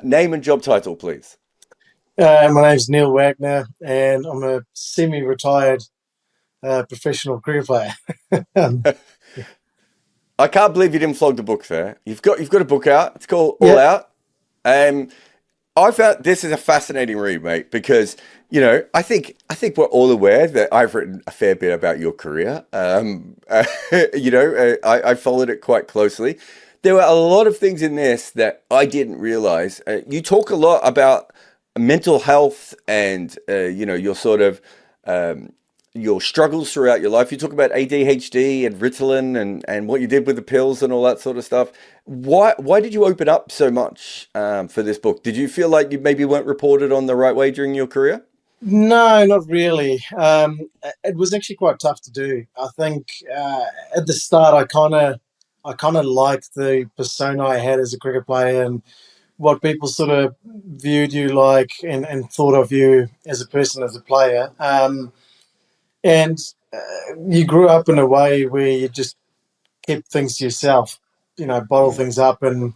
Name and job title, please. My name's Neil Wagner, and I'm a semi-retired professional cricket player. Um, I can't believe you didn't flog the book there. You've got a book out. It's called All yeah, Out. Um, I found this is a fascinating read, mate, because I think we're all aware that I've written a fair bit about your career. I followed it quite closely. There were a lot of things in this that I didn't realize. You talk a lot about mental health and your sort of um, your struggles throughout your life. You talk about ADHD and Ritalin and what you did with the pills and all that sort of stuff. Why did you open up so much for this book? Did you feel like you maybe weren't reported on the right way during your career? no, not really. It was actually quite tough to do. I think at the start, I kind of liked the persona I had as a cricket player and what people sort of viewed you like and thought of you as a person, as a player. And you grew up in a way where you just kept things to yourself, bottle Yeah. things up and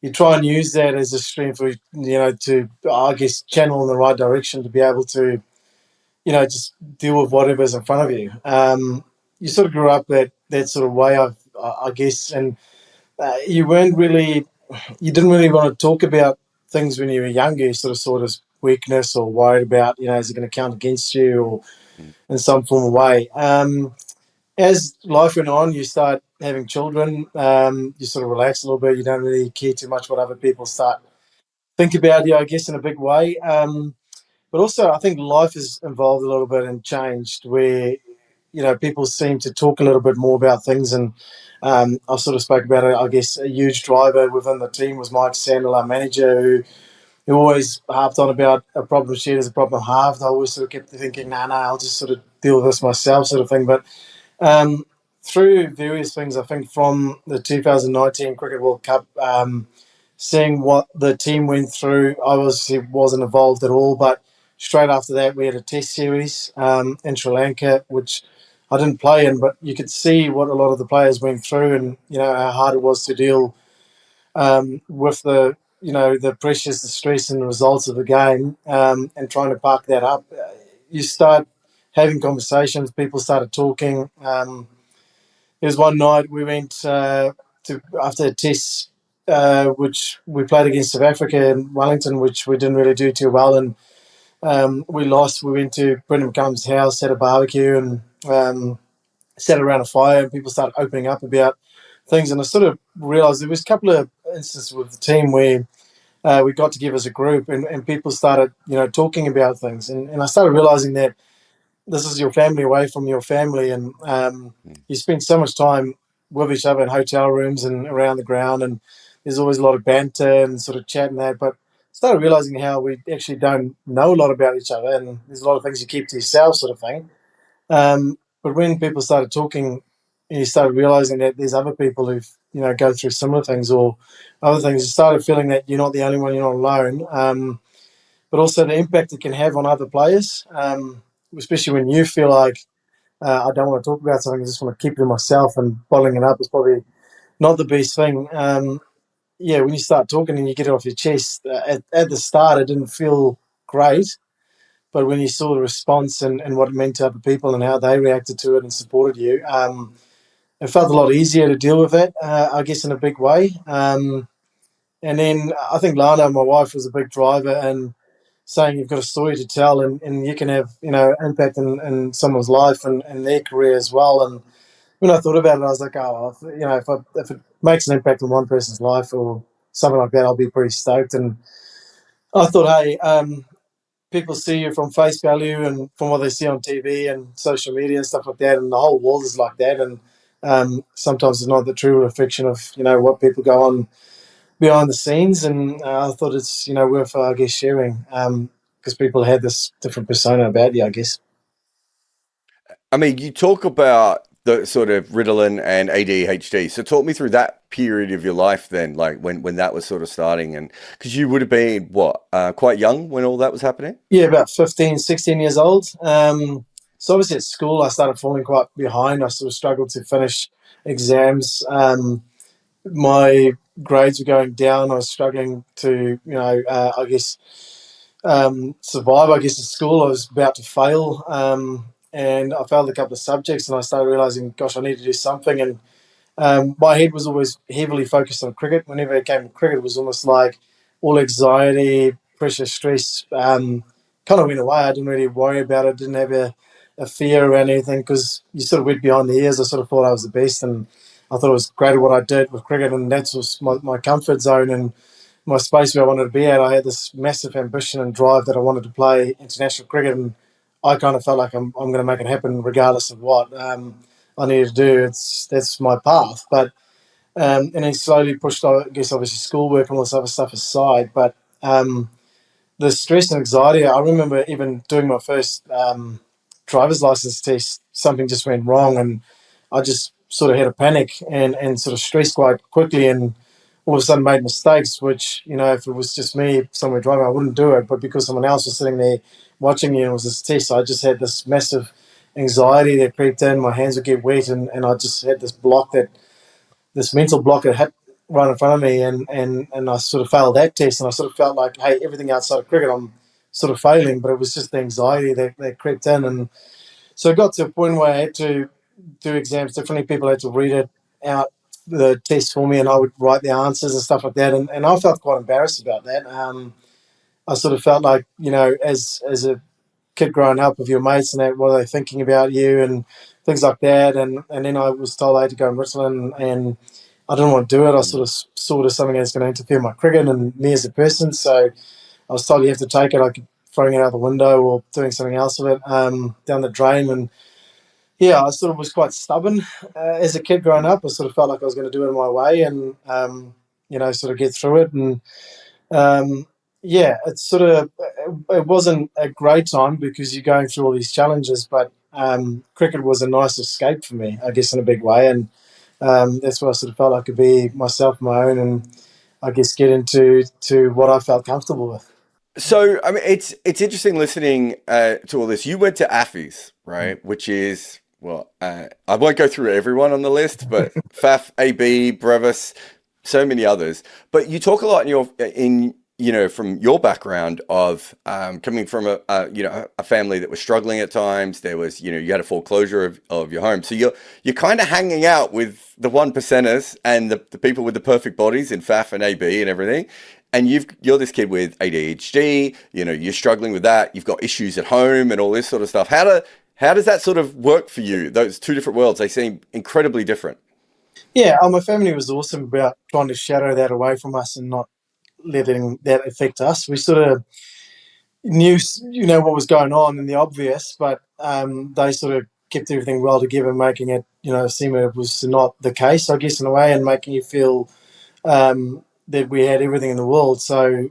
you try and use that as a strength for to I guess channel in the right direction to be able to just deal with whatever's in front of you. You sort of grew up that sort of way, I guess, and you didn't really want to talk about things when you were younger. You sort of as weakness or worried about is it going to count against you or Mm. in some form of way. As life went on, you start having children. You sort of relax a little bit. You don't really care too much what other people start think about you, I guess, in a big way. But also, I think life has evolved a little bit and changed where, people seem to talk a little bit more about things. And I've sort of spoke about it, I guess, a huge driver within the team was Mike Sandel, our manager, who always harped on about a problem shared is a problem halved. I always sort of kept thinking, nah, I'll just sort of deal with this myself, sort of thing. But um, through various things, I think from the 2019 Cricket World Cup, seeing what the team went through, I obviously wasn't involved at all. But straight after that, we had a test series in Sri Lanka, which I didn't play in, but you could see what a lot of the players went through, and how hard it was to deal with the pressures, the stress, and the results of the game, and trying to park that up. You start having conversations. People started talking. There was one night we went to after a test, which we played against South Africa in Wellington, which we didn't really do too well, and we lost. We went to Brendan McCullum's house, had a barbecue, and sat around a fire, and people started opening up about things. And I sort of realised there was a couple of instances with the team where we got together as a group, and people started, talking about things, and I started realising that this is your family away from your family, and Mm. you spend so much time with each other in hotel rooms and around the ground, and there's always a lot of banter and sort of chat and that. But started realizing how we actually don't know a lot about each other, and there's a lot of things you keep to yourself, sort of thing. But when people started talking, you started realizing that there's other people who've go through similar things or other things. You started feeling that you're not the only one, you're not alone. But also the impact it can have on other players, especially when you feel like I don't want to talk about something. I just want to keep it to myself, and bottling it up is probably not the best thing. Yeah, when you start talking and you get it off your chest, at the start, it didn't feel great. But when you saw the response and what it meant to other people and how they reacted to it and supported you, it felt a lot easier to deal with it, I guess, in a big way. And then I think Lana, my wife, was a big driver and saying you've got a story to tell and you can have, impact in someone's life and their career as well. And when I thought about it, I was like, oh, well, if it makes an impact on one person's life or something like that, I'll be pretty stoked. And I thought, hey, people see you from face value and from what they see on TV and social media and stuff like that, and the whole world is like that. And sometimes it's not the true reflection of what people go on behind the scenes. And I thought it's worth I guess sharing because people had this different persona about you, I guess. I mean, you talk about the sort of Ritalin and ADHD. So talk me through that period of your life then, like when that was sort of starting, and because you would have been what quite young when all that was happening. Yeah, about 15, 16 years old. So obviously at school, I started falling quite behind. I sort of struggled to finish exams. my grades were going down. I was struggling to, I guess, survive. I guess at school, I was about to fail, and I failed a couple of subjects, and I started realizing, gosh, I need to do something. And my head was always heavily focused on cricket. Whenever it came to cricket, it was almost like all anxiety, pressure, stress kind of went away. I didn't really worry about it. Didn't have a fear around anything because you sort of went behind the ears. I sort of thought I was the best, and I thought it was great at what I did with cricket, and that's was my comfort zone and my space where I wanted to be at. I had this massive ambition and drive that I wanted to play international cricket, and I kind of felt like I'm going to make it happen regardless of what I needed to do. That's my path, but and then slowly pushed, I guess, obviously schoolwork and all this other stuff aside. But the stress and anxiety, I remember even doing my first driver's license test, something just went wrong, and I just sort of had a panic and sort of stressed quite quickly, and all of a sudden made mistakes, which, if it was just me somewhere driving, I wouldn't do it. But because someone else was sitting there watching me and it was this test, I just had this massive anxiety that crept in. My hands would get wet, and I just had this mental block that hit right in front of me, and I sort of failed that test, and I sort of felt like, hey, everything outside of cricket, I'm sort of failing, but it was just the anxiety that crept in. And so it got to a point where I had to do exams differently. People had to read it out, the test for me, and I would write the answers and stuff like that. And I felt quite embarrassed about that. I sort of felt like, as a kid growing up with your mates and that, what are they thinking about you and things like that. And then I was told I had to go in Richland, and I didn't want to do it. I sort of saw it as something that's going to interfere with my cricket and me as a person. So I was told you have to take it, like throwing it out the window or doing something else with it, down the drain. And yeah, I sort of was quite stubborn as a kid growing up. I sort of felt like I was going to do it my way and, sort of get through it. And yeah, it's sort of, it wasn't a great time because you're going through all these challenges, but cricket was a nice escape for me, I guess, in a big way. And that's where I sort of felt I could be myself, my own, and I guess get into what I felt comfortable with. So, I mean, it's interesting listening to all this. You went to Affies, right? Which is, well, I won't go through everyone on the list, but FAF, AB, Brevis, so many others. But you talk a lot from your background of coming from a family that was struggling at times. There was, you had a foreclosure of your home, so you're kind of hanging out with the one percenters and the people with the perfect bodies in FAF and AB and everything. And you're this kid with ADHD, you're struggling with that. You've got issues at home and all this sort of stuff. How does that sort of work for you? Those two different worlds, they seem incredibly different. Yeah, my family was awesome about trying to shadow that away from us and not letting that affect us. We sort of knew, what was going on in the obvious, but they sort of kept everything well together, making it, seem it was not the case, I guess, in a way, and making you feel that we had everything in the world. So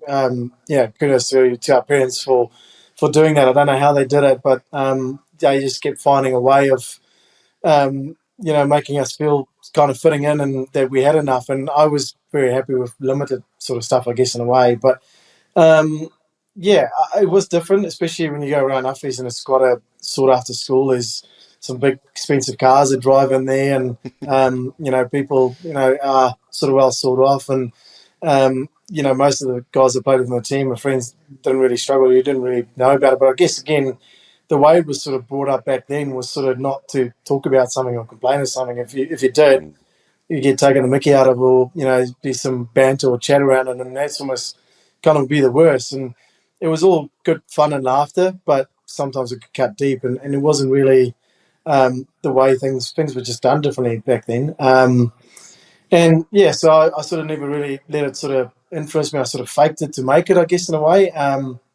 yeah, kudos to our parents for doing that. I don't know how they did it, but they just kept finding a way of making us feel kind of fitting in and that we had enough. And I was very happy with limited sort of stuff, I guess, in a way. But um, yeah, it was different, especially when you go around Affies and it's quite a sought after school. There's some big expensive cars that drive in there, and people are sort of well sought off, and most of the guys that played with my team, my friends, didn't really struggle. You didn't really know about it, but I guess again, the way it was sort of brought up back then was sort of not to talk about something or complain of something. If you did, you get taken the mickey out of, or be some banter or chat around it, and that's almost kind of be the worst. And it was all good fun and laughter, but sometimes it could cut deep, and it wasn't really the way things were just done differently back then. And yeah, so I sort of never really let it sort of influence me. I sort of faked it to make it, I guess, in a way.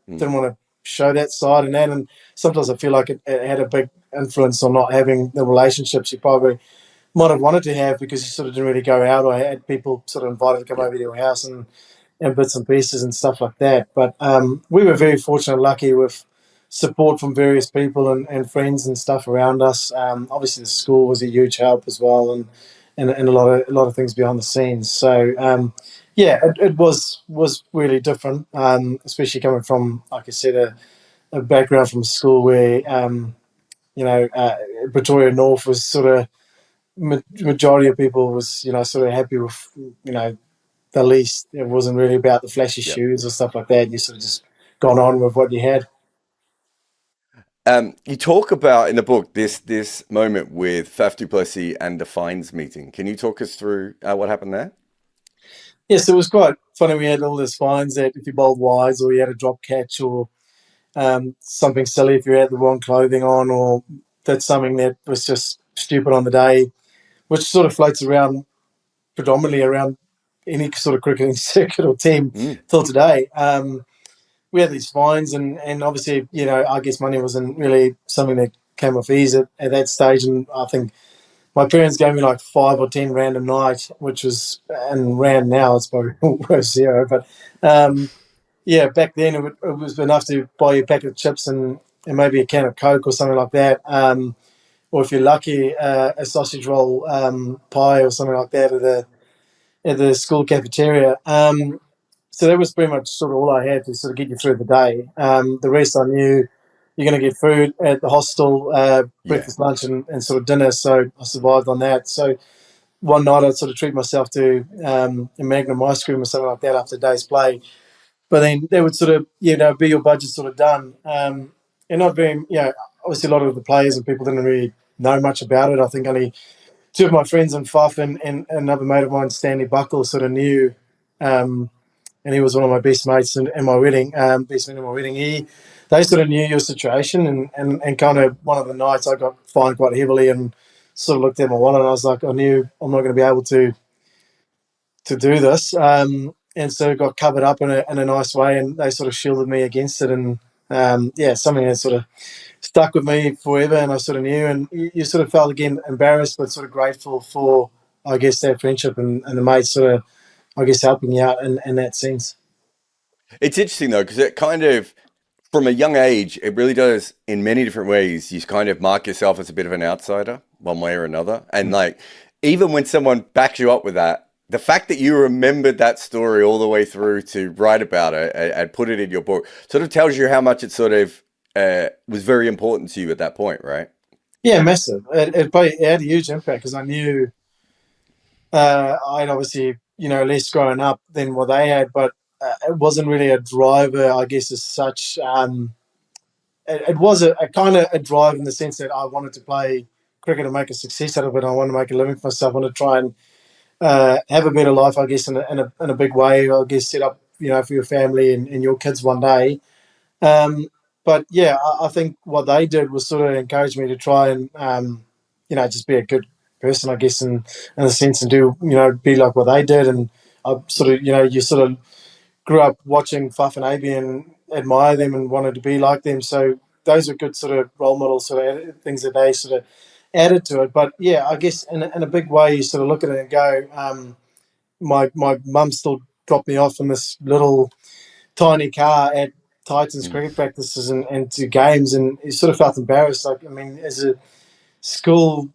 Didn't want to show that side and that. And sometimes I feel like it had a big influence on not having the relationships you probably might have wanted to have, because you sort of didn't really go out or had people sort of invited to come Yeah. over to your house and bits and pieces and stuff like that. But we were very fortunate and lucky with support from various people and friends and stuff around us. Obviously, the school was a huge help as well, and a lot of things behind the scenes. So yeah, it was really different, especially coming from, like I said, a background from school where Pretoria North was sort of majority of people was, sort of happy with, the least. It wasn't really about the flashy Yeah. shoes or stuff like that. You sort of just gone on with what you had. You talk about in the book this moment with Faf du Plessis and the fines meeting. Can you talk us through what happened there? Yes, it was quite funny. We had all these fines that if you bowled wise or you had a drop catch or something silly if you had the wrong clothing on or that's something that was just stupid on the day, which sort of floats around predominantly around any sort of cricketing circuit or team Mm, till today. We had these fines, and obviously, I guess money wasn't really something that came off ease at that stage. And I think my parents gave me like 5 or 10 rand a night, which was, and rand now it's probably worth zero. But yeah, back then it was enough to buy you a packet of chips and maybe a can of Coke or something like that. Or if you're lucky, a sausage roll pie or something like that at the school cafeteria. So that was pretty much sort of all I had to sort of get you through the day. The rest I knew you're going to get food at the hostel, yeah. breakfast, lunch, and sort of dinner. So I survived on that. So one night I'd sort of treat myself to a Magnum ice cream or something like that after a day's play. But then that would sort of, be your budget sort of done. And not very, obviously a lot of the players and people didn't really know much about it. I think only two of my friends in Fuff and another mate of mine, Stanley Buckle, sort of knew. And he was one of my best mates in my wedding, best man in my wedding. They sort of knew your situation, and kind of one of the nights I got fined quite heavily, and sort of looked at my wallet, and I was like, I knew I'm not going to be able to do this, and so it got covered up in a nice way, and they sort of shielded me against it, and yeah, something that sort of stuck with me forever, and I sort of knew, and you sort of felt again embarrassed, but sort of grateful for, I guess, that friendship and the mates sort of, I guess, helping you out in that sense. It's interesting though, because it kind of, from a young age, it really does in many different ways. You kind of mark yourself as a bit of an outsider, one way or another. And like, even when someone backs you up with that, the fact that you remembered that story all the way through to write about it and put it in your book sort of tells you how much it sort of was very important to you at that point, right? Yeah, massive. It had a huge impact because I knew I'd obviously, less growing up than what they had, but it wasn't really a driver, I guess, as such. It was a kind of a drive in the sense that I wanted to play cricket and make a success out of it. I wanted to make a living for myself. I wanted to try and have a better life, I guess, in a big way. I guess set up, for your family and your kids one day. Um, but yeah, I think what they did was sort of encourage me to try and just be a good person, I guess, in a sense, and do be like what they did. And I sort of you sort of grew up watching Fuff and AB and admire them and wanted to be like them. So those are good sort of role models, sort of things that they sort of added to it. But yeah, I guess in a big way, you sort of look at it and go, my mum still dropped me off in this little tiny car at Titans Mm. cricket practices and to games, and you sort of felt embarrassed. Like, I mean, as a school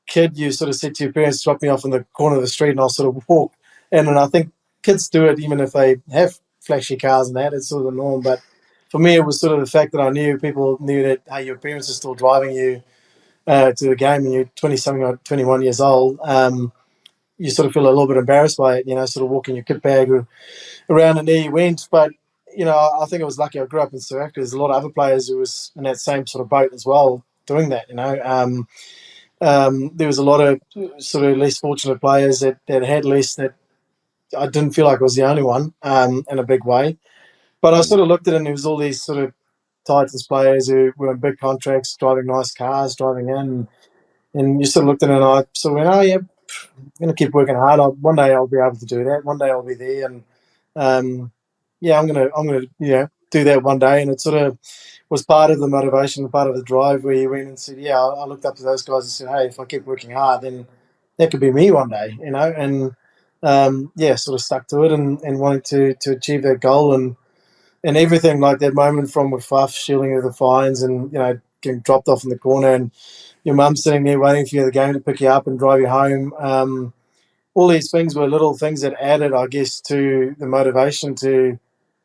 kid, you sort of said to your parents, drop me off in the corner of the street and I'll sort of walk. And I think kids do it even if they have flashy cars and that, it's sort of the norm. But for me, it was sort of the fact that I knew people knew that, hey, your parents are still driving you to the game and you're 20 something or 21 years old. You sort of feel a little bit embarrassed by it, sort of walking your kit bag around and there you went. But I think I was lucky. I grew up in South Africa. There's a lot of other players who was in that same sort of boat as well, doing that. There was a lot of sort of less fortunate players that had less. That I didn't feel like I was the only one in a big way. But I Mm. sort of looked at it, and there was all these sort of Titans players who were in big contracts, driving nice cars, driving in, and you sort of looked at it, and I sort of went, "Oh yeah, I'm going to keep working hard. One day I'll be able to do that. One day I'll be there, and um, yeah, I'm gonna do that one day." And it sort of was part of the motivation, part of the drive, where you went and said, "Yeah, I looked up to those guys and said, hey, if I keep working hard, then that could be me one day," And yeah, sort of stuck to it and wanting to achieve that goal and everything like that moment from with Fuff shielding of the fines and getting dropped off in the corner and your mum sitting there waiting for you at the game to pick you up and drive you home. All these things were little things that added, I guess, to the motivation to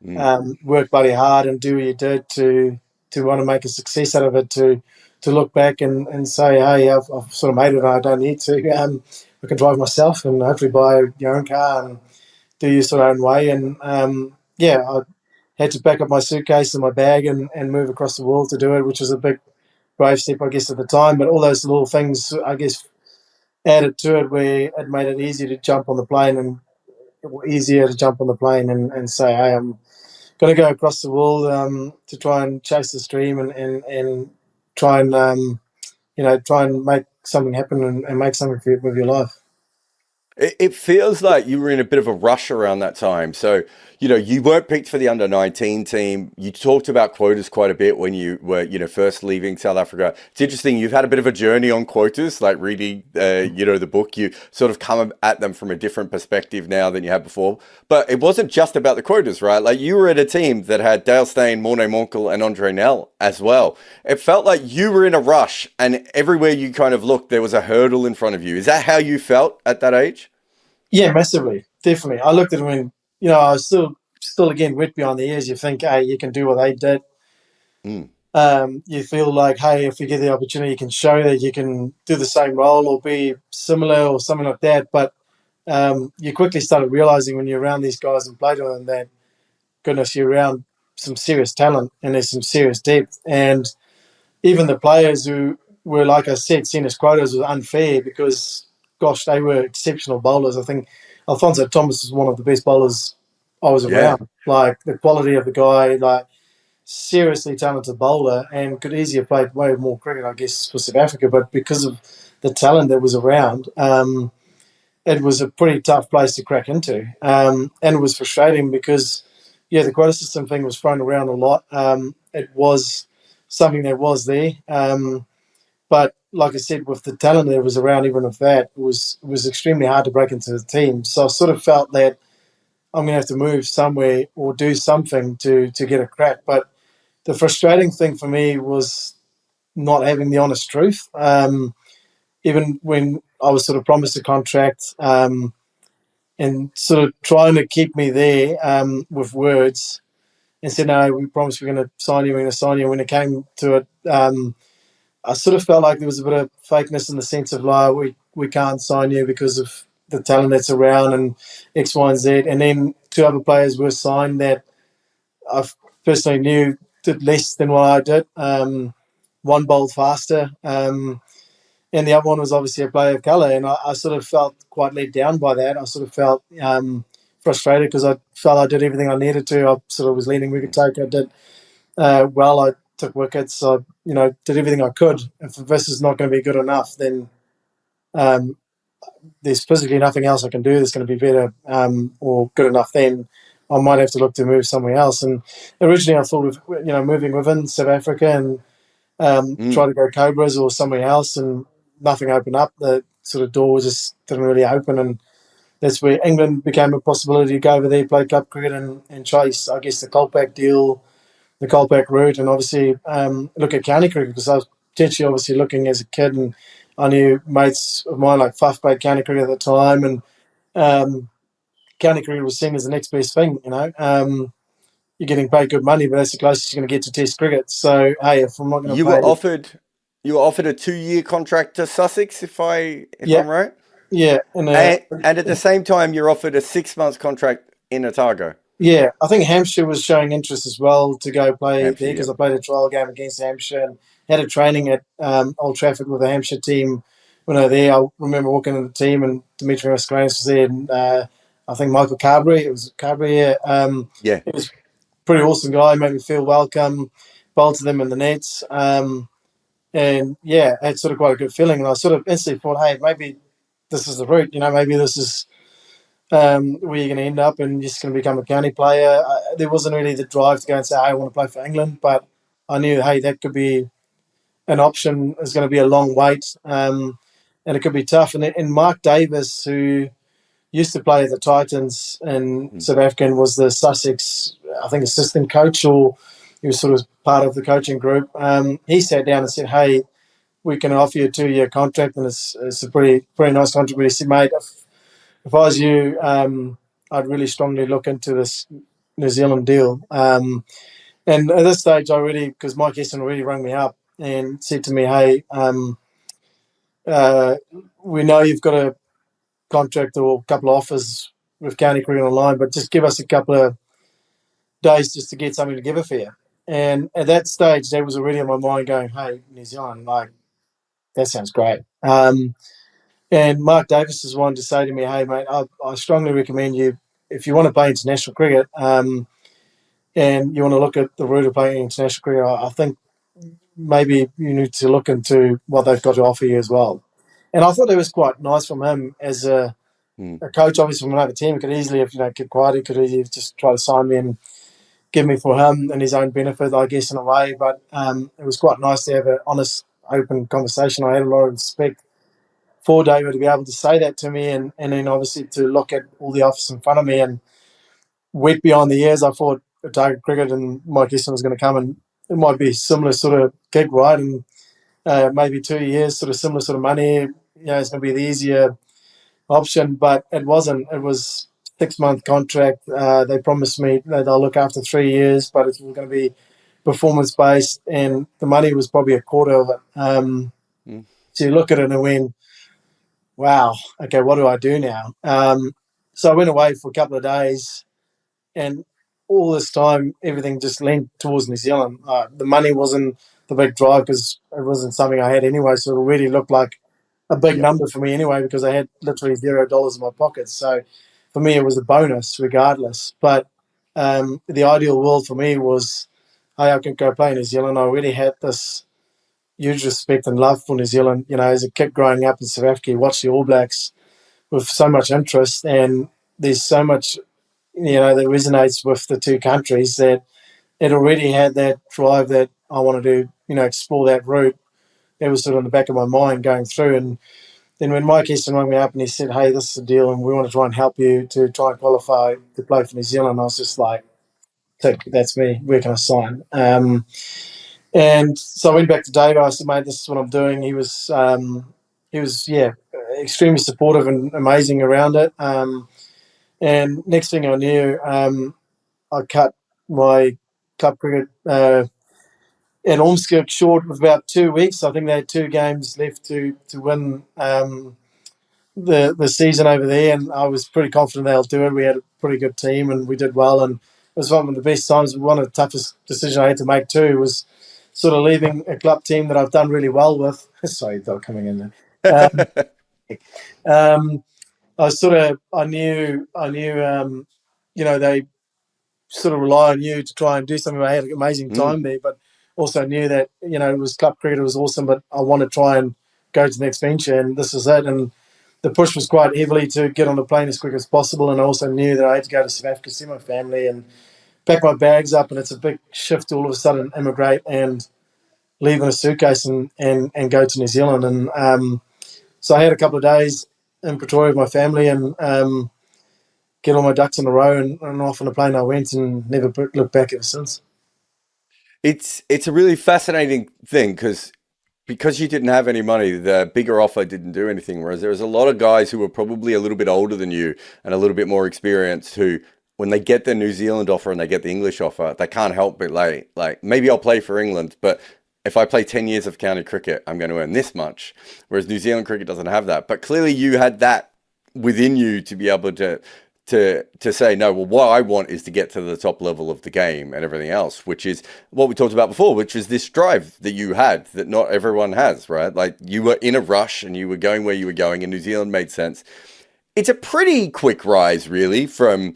Mm. work bloody hard and do what you did to want to make a success out of it, to to look back and say, hey, I've sort of made it and I don't need to. I can drive myself and hopefully buy your own car and do your sort of own way. And yeah, I had to pack up my suitcase and my bag and move across the world to do it, which was a big, brave step, I guess, at the time. But all those little things, I guess, added to it where it made it easier to jump on the plane and and say, hey, I'm going to go across the world to try and chase this dream and try and try and make something happen and make something with your life. It feels like you were in a bit of a rush around that time. So, you weren't picked for the under 19 team. You talked about quotas quite a bit when you were, first leaving South Africa. It's interesting. You've had a bit of a journey on quotas, like reading, the book. You sort of come at them from a different perspective now than you had before. But it wasn't just about the quotas, right? Like you were at a team that had Dale Steyn, Morné Monkel, and Andre Nel as well. It felt like you were in a rush, and everywhere you kind of looked, there was a hurdle in front of you. Is that how you felt at that age? Yeah, massively, definitely. I looked at him and I was still again wet behind the ears. You think, hey, you can do what they did. Mm. You feel like, hey, if you get the opportunity, you can show that you can do the same role or be similar or something like that. But you quickly started realizing when you're around these guys and played with them that, goodness, you're around some serious talent and there's some serious depth. And even the players who were, like I said, seen as quotas was unfair because, gosh, they were exceptional bowlers. I think Alfonso Thomas was one of the best bowlers I was Yeah. around. Like the quality of the guy, like seriously talented bowler, and could easily have played way more cricket, I guess, for South Africa. But because of the talent that was around, it was a pretty tough place to crack into. And it was frustrating because, yeah, the quota system thing was thrown around a lot. It was something that was there. But like I said, with the talent that was around, even with that, it was extremely hard to break into the team. So I sort of felt that I'm going to have to move somewhere or do something to get a crack. But the frustrating thing for me was not having the honest truth. Even when I was sort of promised a contract and sort of trying to keep me there with words and said, no, we promised we're going to sign you, we're going to sign you. When it came to it, I sort of felt like there was a bit of fakeness in the sense of like, we can't sign you because of the talent that's around and X, Y, and Z. And then two other players were signed that I personally knew did less than what I did. One bowled faster, and the other one was obviously a player of colour. And I sort of felt quite let down by that. I sort of felt frustrated because I felt I did everything I needed to. I sort of was leading wicket take. I did well. I took wickets. I did everything I could. If this is not going to be good enough, then um, there's physically nothing else I can do that's going to be better or good enough. Then I might have to look to move somewhere else. And originally I thought of moving within South Africa and try Mm. to go Cobras or somewhere else, and nothing opened up. The sort of door just didn't really open, and that's where England became a possibility to go over there, play club cricket, and chase, I guess, the Colpack deal, the Colpack route, and obviously look at county cricket because I was potentially obviously looking as a kid, and I knew mates of mine like Fuff played county cricket at the time, and um, county cricket was seen as the next best thing. You're getting paid good money, but that's the closest you're going to get to Test cricket. So hey, if I'm not going to You were play, offered you were offered a 2-year contract to Sussex, if yeah, I'm right, yeah, and at the same time you're offered a 6 months contract in Otago, yeah, I think Hampshire was showing interest as well to go play Hampshire. there because Yep. I played a trial game against Hampshire and had a training at Old Trafford with the Hampshire team. When I was there, I remember walking into the team and Dimitri Mascarenas was there, and I think Michael Carberry. It was Carberry. Yeah. Yeah. It was a pretty awesome guy. Made me feel welcome. Bowled to them in the nets, and yeah, had sort of quite a good feeling. And I sort of instantly thought, hey, maybe this is the route. Maybe this is where you're going to end up and you're just going to become a county player. There wasn't really the drive to go and say, hey, I want to play for England, but I knew, hey, that could be an option. It's going to be a long wait, and it could be tough. And Mark Davis, who used to play at the Titans in Mm. South Africa and was the Sussex, I think, assistant coach, or he was sort of part of the coaching group. He sat down and said, hey, we can offer you a 2-year contract, and it's a pretty nice contract. But he said, mate, if I was you, I'd really strongly look into this New Zealand deal. And at this stage, because Mike Easton already rang me up and said to me, "Hey, uh, we know you've got a contract or a couple of offers with County Cricket Online, but just give us a couple of days just to get something together for you." And at that stage, that was already in my mind going, "Hey, New Zealand, like that sounds great." And Mark Davis is one to say to me, "Hey, mate, I strongly recommend you if you want to play international cricket, and you want to look at the route of playing international cricket. I think maybe you need to look into what they've got to offer you as well." And I thought it was quite nice from him as Mm, a coach, obviously from another team. He could easily have kept quiet. He could easily have just try to sign me and give me for him and his own benefit, I guess, in a way. But it was quite nice to have an honest, open conversation. I had a lot of respect for David to be able to say that to me, and then obviously to look at all the offers in front of me. And wet behind the ears, I thought a target cricket and Mike Easton was going to come, and it might be a similar sort of gig, right? And maybe 2 years, sort of similar sort of money. It's going to be the easier option, but it wasn't. It was 6 month contract. They promised me that they'll look after 3 years, but it's going to be performance based, and the money was probably a quarter of it. mm, So you look at it and went, wow, okay, what do I do now? So I went away for a couple of days, and all this time, everything just leaned towards New Zealand. The money wasn't the big drive because it wasn't something I had anyway, so it already looked like a big yeah. number for me anyway because I had literally $0 in my pockets. So for me, it was a bonus regardless. But the ideal world for me was, hey, I could go play in New Zealand. I already had this huge respect and love for New Zealand. As a kid growing up in South Africa, you watch the All Blacks with so much interest, and there's so much that resonates with the two countries that it already had that drive that I wanted to explore that route. It was sort of in the back of my mind going through. And then when Mike Easton rang me up and he said, "Hey, this is a deal and we want to try and help you to try and qualify to play for New Zealand," I was just like, "Tick, that's me. Where can I sign?" And so I went back to Dave. I said, "Mate, this is what I'm doing." He was yeah, extremely supportive and amazing around it. And next thing I knew, I cut my club cricket at Ormskirk short with about 2 weeks. I think they had two games left to win the season over there, and I was pretty confident they'll do it. We had a pretty good team, and we did well. And it was one of the best times. One of the toughest decisions I had to make too was sort of leaving a club team that I've done really well with. Sorry, dog coming in there. Um, I knew they sort of rely on you to try and do something. I had an amazing Mm. time there, but also knew that it was club cricket, it was awesome, but I want to try and go to the next venture, and this is it. And the push was quite heavily to get on the plane as quick as possible, and I also knew that I had to go to South Africa, see my family, and pack my bags up. And it's a big shift to all of a sudden immigrate and leave in a suitcase and go to New Zealand. And so I had a couple of days in Pretoria with my family, and get all my ducks in a row, and off on a plane I went, and never looked back ever since. It's a really fascinating thing because you didn't have any money, the bigger offer didn't do anything. Whereas there was a lot of guys who were probably a little bit older than you and a little bit more experienced who, when they get the New Zealand offer and they get the English offer, they can't help but like maybe I'll play for England, but if I play 10 years of county cricket, I'm going to earn this much. Whereas New Zealand cricket doesn't have that. But clearly you had that within you to be able to say no. Well, what I want is to get to the top level of the game and everything else, which is what we talked about before, which is this drive that you had that not everyone has, right? Like you were in a rush and you were going where you were going, and New Zealand made sense. It's a pretty quick rise, really, from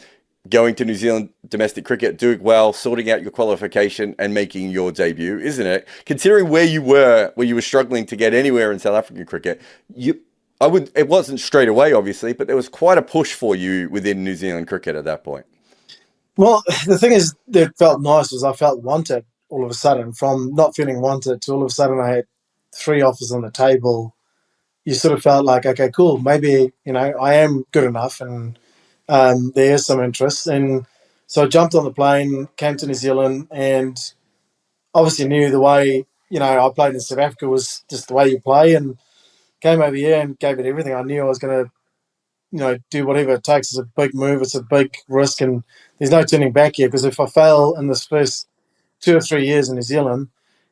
going to New Zealand domestic cricket, doing well, sorting out your qualification, and making your debut, isn't it? Considering where you were struggling to get anywhere in South African cricket, it wasn't straight away, obviously, but there was quite a push for you within New Zealand cricket at that point. Well, the thing is that felt nice was I felt wanted all of a sudden. From not feeling wanted to all of a sudden I had three offers on the table. You sort of felt like, okay, cool, maybe I am good enough, and there is some interest. And so I jumped on the plane, came to New Zealand, and obviously knew the way I played in South Africa was just the way you play, and came over here and gave it everything. I knew I was going to do whatever it takes. It's a big move. It's a big risk, and there's no turning back here. Because if I fail in this first 2 or 3 years in New Zealand,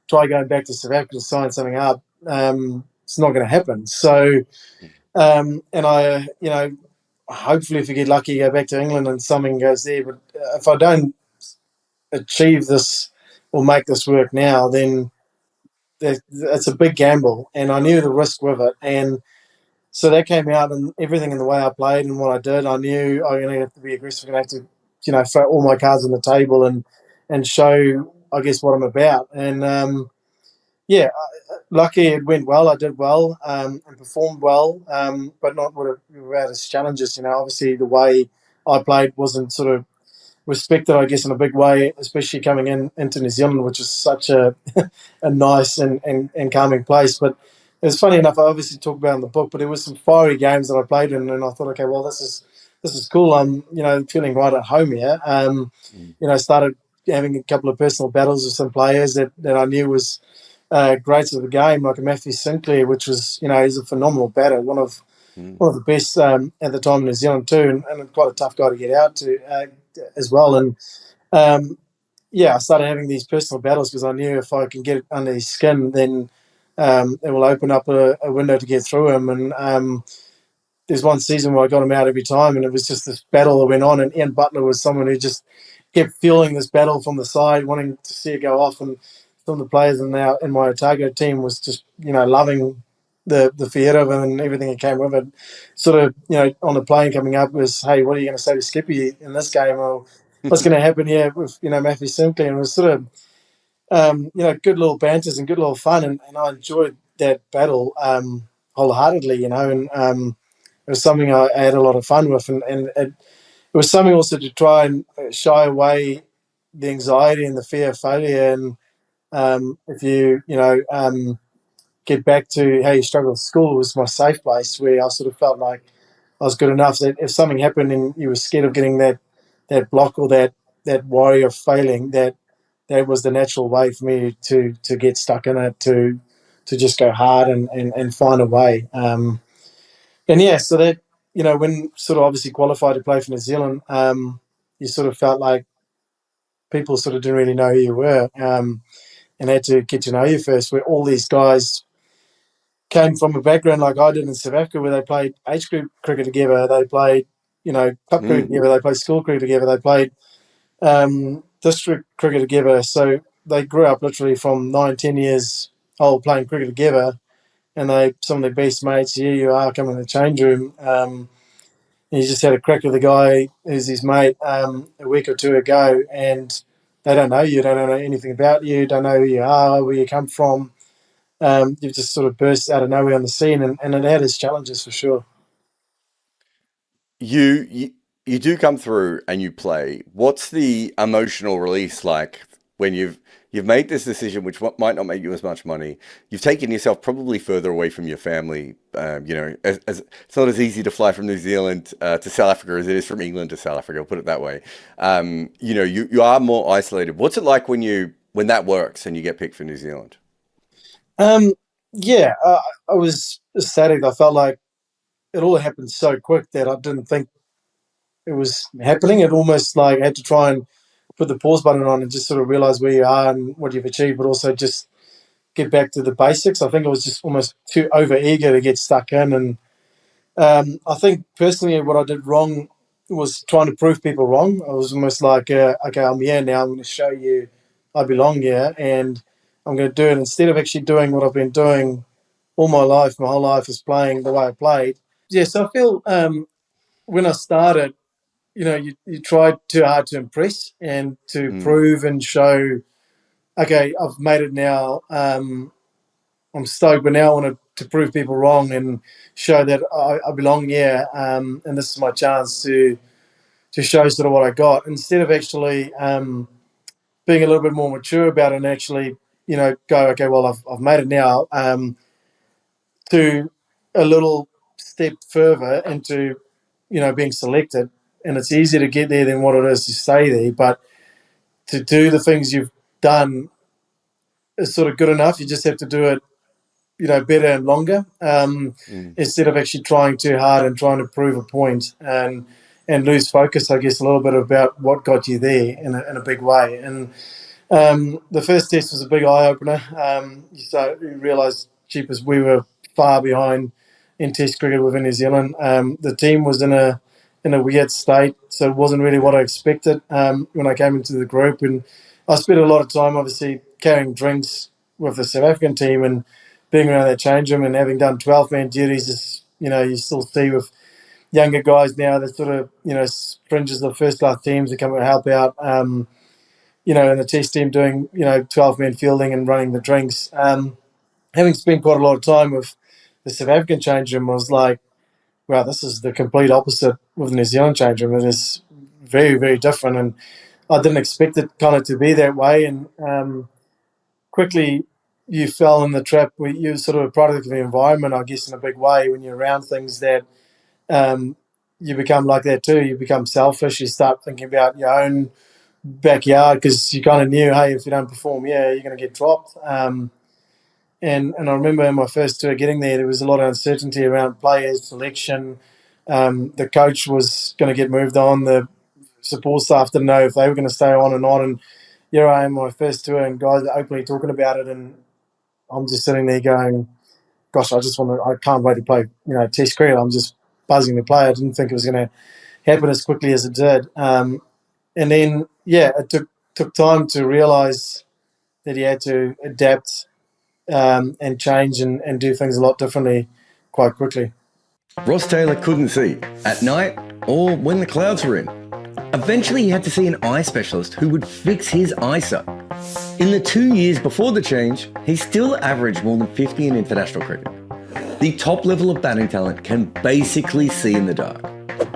try going back to South Africa to sign something up, it's not going to happen. So, and I, hopefully if we get lucky, go back to England and something goes there. But if I don't achieve this or make this work now, then it's a big gamble. And I knew the risk with it. And so that came out, and everything in the way I played and what I did, I knew I'm going to have to be aggressive. I'm going to have to, throw all my cards on the table and show, I guess, what I'm about. And yeah, lucky it went well. I did well and performed well, but not without its challenges. Obviously the way I played wasn't sort of respected, I guess, in a big way, especially coming into New Zealand, which is such a a nice and calming place. But it was funny enough. I obviously talk about it in the book, but there was some fiery games that I played in, and I thought, okay, well, this is cool. I'm feeling right at home here. Mm, Started having a couple of personal battles with some players that I knew was greats of the game, like a Matthew Sinclair, which was he's a phenomenal batter, mm, one of the best at the time in New Zealand too, and quite a tough guy to get out to as well. And um, yeah, I started having these personal battles because I knew if I can get under his skin, then it will open up a window to get through him. And there's one season where I got him out every time, and it was just this battle that went on. And Ian Butler was someone who just kept feeling this battle from the side, wanting to see it go off. And some of the players in my Otago team was just loving the fear of it and everything that came with it. Sort of on the plane coming up was, hey, what are you going to say to Skippy in this game? Or what's going to happen here with Matthew Sinclair? And it was sort of good little banters and good little fun, and I enjoyed that battle wholeheartedly, and it was something I had a lot of fun with, and it was something also to try and shy away the anxiety and the fear of failure. And if get back to how you struggle at school, it was my safe place where I sort of felt like I was good enough that if something happened and you were scared of getting that block or that worry of failing, that was the natural way for me to get stuck in it, to just go hard and find a way. And yeah, so that when sort of obviously qualified to play for New Zealand, you sort of felt like people sort of didn't really know who you were, and had to get to know you first. Where all these guys came from a background like I did in South Africa, where they played age group cricket together, they played cup cricket mm. together, they played school cricket together, they played district cricket together. So they grew up literally from 9, 10 years old playing cricket together, and some of their best mates. Here you are coming in the change room. You just had a crack with the guy who's his mate a week or two ago, and they don't know you, don't know anything about you, don't know who you are, where you come from. You've just sort of burst out of nowhere on the scene, and it had its challenges for sure. You you do come through and you play. What's the emotional release like when you've made this decision, which might not make you as much money? You've taken yourself probably further away from your family. As it's not as easy to fly from New Zealand to South Africa as it is from England to South Africa. I'll put it that way. You are more isolated. What's it like when that works and you get picked for New Zealand? Um, yeah, I was ecstatic. I felt like it all happened so quick that I didn't think it was happening. It almost like I had to try and put the pause button on and just sort of realize where you are and what you've achieved, but also just get back to the basics. I think I was just almost too over eager to get stuck in. And I think personally, what I did wrong was trying to prove people wrong. I was almost like, okay, I'm here now. I'm going to show you I belong here, and I'm going to do it instead of actually doing what I've been doing all my life. My whole life is playing the way I played. Yeah, so I feel when I started, you tried too hard to impress and to Mm, prove and show, okay, I've made it now. I'm stoked, but now I want to prove people wrong and show that I belong here, and this is my chance to show sort of what I got, instead of actually being a little bit more mature about it and actually, go, okay, well, I've made it now, to a little step further into, being selected. And it's easier to get there than what it is to stay there. But to do the things you've done is sort of good enough. You just have to do it, better and longer, mm. instead of actually trying too hard and trying to prove a point and lose focus, I guess, a little bit about what got you there in a big way. And The first test was a big eye opener. You realise, cheapest we were far behind in Test cricket within New Zealand. The team was in a weird state, so it wasn't really what I expected when I came into the group. And I spent a lot of time, obviously, carrying drinks with the South African team and being around that change room and having done 12-man duties. Is, you still see with younger guys now that sort of fringes of first class teams that come and help out. In the test team doing 12-man fielding and running the drinks. Having spent quite a lot of time with the South African change room, I was like, wow, this is the complete opposite with the New Zealand change room. It is very, very different, and I didn't expect it kind of to be that way. And quickly, you fell in the trap where you're sort of a product of the environment, I guess, in a big way. When you're around things that um, you become like that too. You become selfish. You start thinking about your own backyard because you kind of knew, hey, if you don't perform, yeah, you're going to get dropped. And I remember in my first tour getting there was a lot of uncertainty around players selection. The coach was going to get moved on. The support staff didn't know if they were going to stay on or not. And here I am, my first tour, and guys are openly talking about it, and I'm just sitting there going, "Gosh, I can't wait to play, Test cricket." I'm just buzzing to play. I didn't think it was going to happen as quickly as it did. And then, yeah, it took time to realise that he had to adapt and change and do things a lot differently quite quickly. Ross Taylor couldn't see at night or when the clouds were in. Eventually, he had to see an eye specialist who would fix his eyesight. In the 2 years before the change, he still averaged more than 50 in international cricket. The top level of batting talent can basically see in the dark.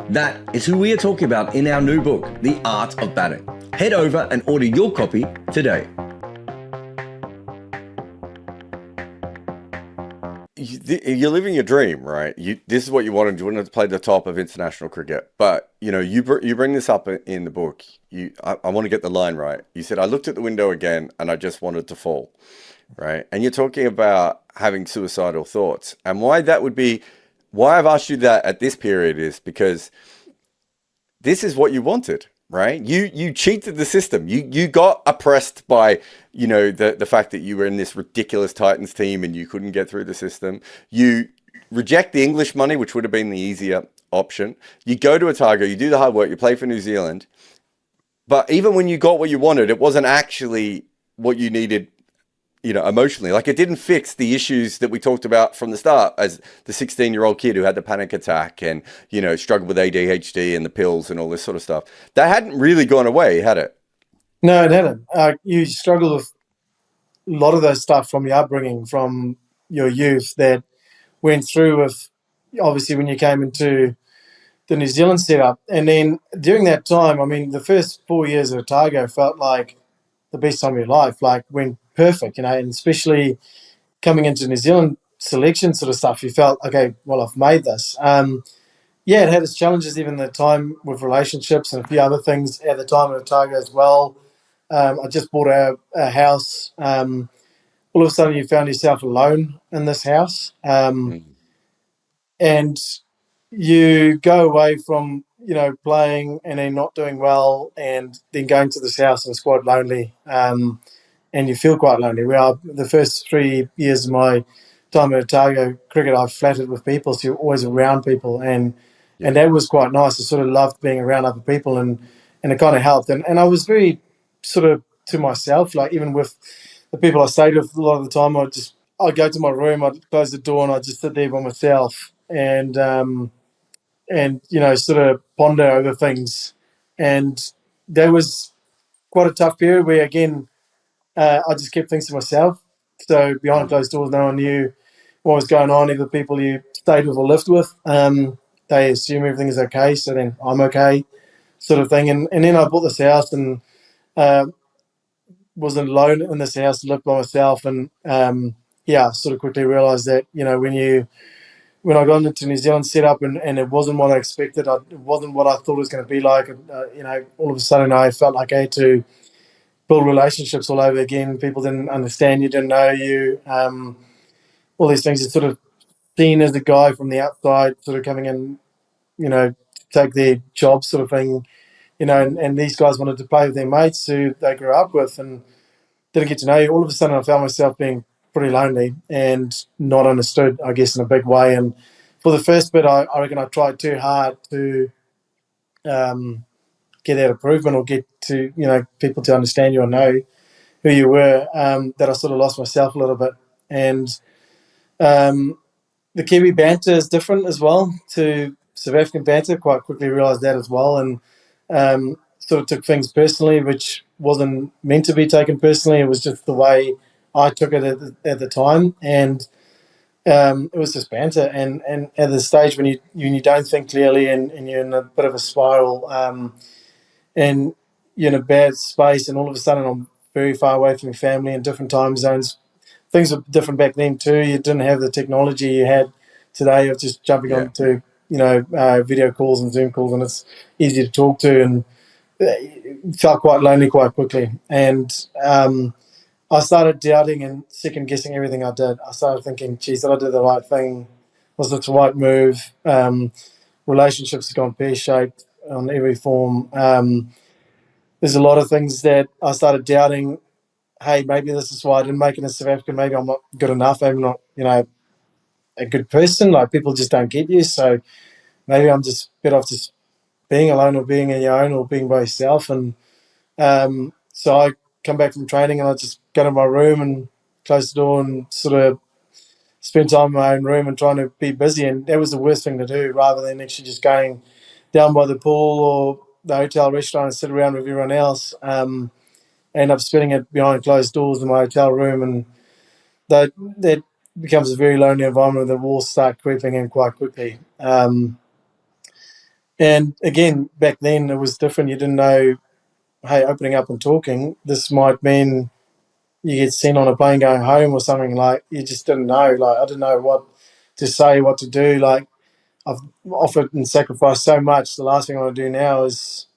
That is who we are talking about in our new book, The Art of Batting. Head over and order your copy today. You're living your dream, right? This is what you wanted. You wanted to play the top of international cricket. But, you bring this up in the book. I want to get the line right. You said, I looked at the window again and I just wanted to fall, right? And you're talking about having suicidal thoughts. And why I've asked you that at this period is because this is what you wanted, right? You cheated the system. You got oppressed by, the fact that you were in this ridiculous Titans team and you couldn't get through the system. You reject the English money, which would have been the easier option. You go to Otago, you do the hard work, you play for New Zealand. But even when you got what you wanted, it wasn't actually what you needed, emotionally. Like, it didn't fix the issues that we talked about from the start as the 16-year-old kid who had the panic attack and, struggled with ADHD and the pills and all this sort of stuff. That hadn't really gone away, had it? No, it hadn't. You struggle with a lot of those stuff from your upbringing, from your youth that went through with, obviously, when you came into the New Zealand setup. And then during that time, I mean, the first 4 years of Otago felt like the best time of your life, like went perfect, and especially coming into New Zealand selection sort of stuff, you felt, okay, well, I've made this. Yeah, it had its challenges, even the time with relationships and a few other things at the time of Otago as well. I just bought a house. All of a sudden, you found yourself alone in this house. And you go away from, playing and then not doing well and then going to this house and it's quite lonely. And you feel quite lonely. Well, the first 3 years of my time at Otago cricket, I flattered with people, so you're always around people, and that was quite nice. I sort of loved being around other people, and it kind of helped. And I was very sort of to myself, like even with the people I stayed with a lot of the time, I'd go to my room, I'd close the door, and I'd just sit there by myself and sort of ponder over things. And there was quite a tough period where, again, I just kept things to myself. So behind closed doors, no one knew what was going on. Either people you stayed with or lived with, they assume everything is okay, so then I'm okay, sort of thing. And then I bought this house and uh, was alone in this house, lived by myself, and sort of quickly realised that when I got into New Zealand setup and it wasn't what I expected, it wasn't what I thought it was going to be like. All of a sudden I felt like I had to build relationships all over again. People didn't understand you, didn't know you. All these things are sort of seen as the guy from the outside, sort of coming in, to take their job, sort of thing. And these guys wanted to play with their mates who they grew up with, and didn't get to know you. All of a sudden, I found myself being pretty lonely and not understood, I guess, in a big way. And for the first bit, I reckon I tried too hard to um, get that improvement or get to, people to understand you or know who you were, that I sort of lost myself a little bit. And um, the Kiwi banter is different as well to South African banter. Quite quickly realised that as well, and sort of took things personally, which wasn't meant to be taken personally. It was just the way I took it at the time, and it was just banter. And at the stage when you don't think clearly and you're in a bit of a spiral, and you're in a bad space, and all of a sudden I'm very far away from your family in different time zones. Things were different back then too. You didn't have the technology you had today of just jumping Yeah. onto video calls and Zoom calls, and it's easy to talk to, and felt quite lonely quite quickly. And I started doubting and second guessing everything I did. I started thinking, geez, did I do the right thing? Was it the right move? Relationships have gone pear shaped on every form. There's a lot of things that I started doubting. Hey, maybe this is why I didn't make it in South Africa. Maybe I'm not good enough. Maybe I'm not, a good person. Like, people just don't get you. So maybe I'm just better off just being alone or being on your own or being by yourself. And so I come back from training and I just go to my room and close the door and sort of spend time in my own room and trying to be busy. And that was the worst thing to do, rather than actually just going down by the pool or the hotel restaurant and sit around with everyone else. I end up spending it behind closed doors in my hotel room, and that becomes a very lonely environment. The walls start creeping in quite quickly. And again, back then it was different. You didn't know, hey, opening up and talking, this might mean you get sent on a plane going home or something. Like, you just didn't know. Like, I didn't know what to say, what to do. Like, I've offered and sacrificed so much. The last thing I want to do now is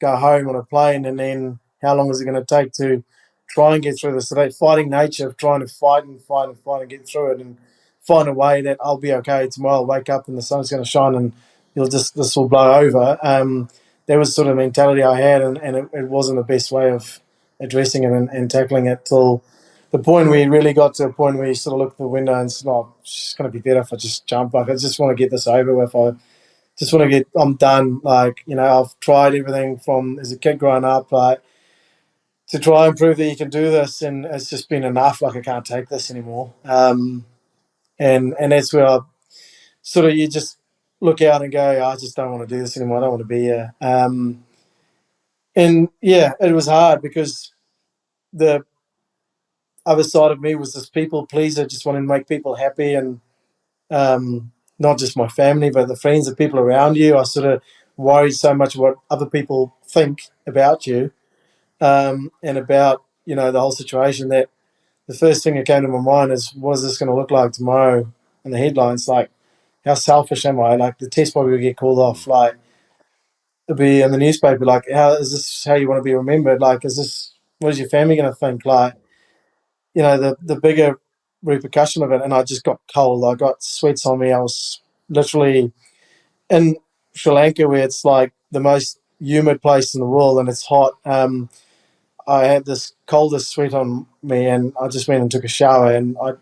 go home on a plane, and then how long is it going to take to try and get through this? So that fighting nature of trying to fight and fight and fight and get through it, and find a way that I'll be okay tomorrow. I'll wake up and the sun's going to shine, and this will blow over. That was sort of the mentality I had, and it wasn't the best way of addressing it and tackling it till the point where you really got to a point where you sort of look at the window and said, "Oh, it's just going to be better if I just jump. Like, I just want to get this over with. I'm done. Like, I've tried everything from as a kid growing up, like, to try and prove that you can do this, and it's just been enough. Like, I can't take this anymore." And that's where you just look out and go, I just don't want to do this anymore. I don't want to be here. And yeah, it was hard because the other side of me was this people pleaser, just wanting to make people happy, and not just my family, but the friends, the people around you. I sort of worried so much what other people think about you, and about the whole situation, that the first thing that came to my mind is, what is this going to look like tomorrow in the headlines? Like, how selfish am I? Like, the test probably will get called off. Like, it'll be in the newspaper. Like, how is this how you want to be remembered? Like, is this what is your family going to think? Like, the bigger repercussion of it. And I just got cold. I got sweats on me. I was literally in Sri Lanka, where it's like the most humid place in the world, and it's hot. I had this coldest sweat on me, and I just went and took a shower, and I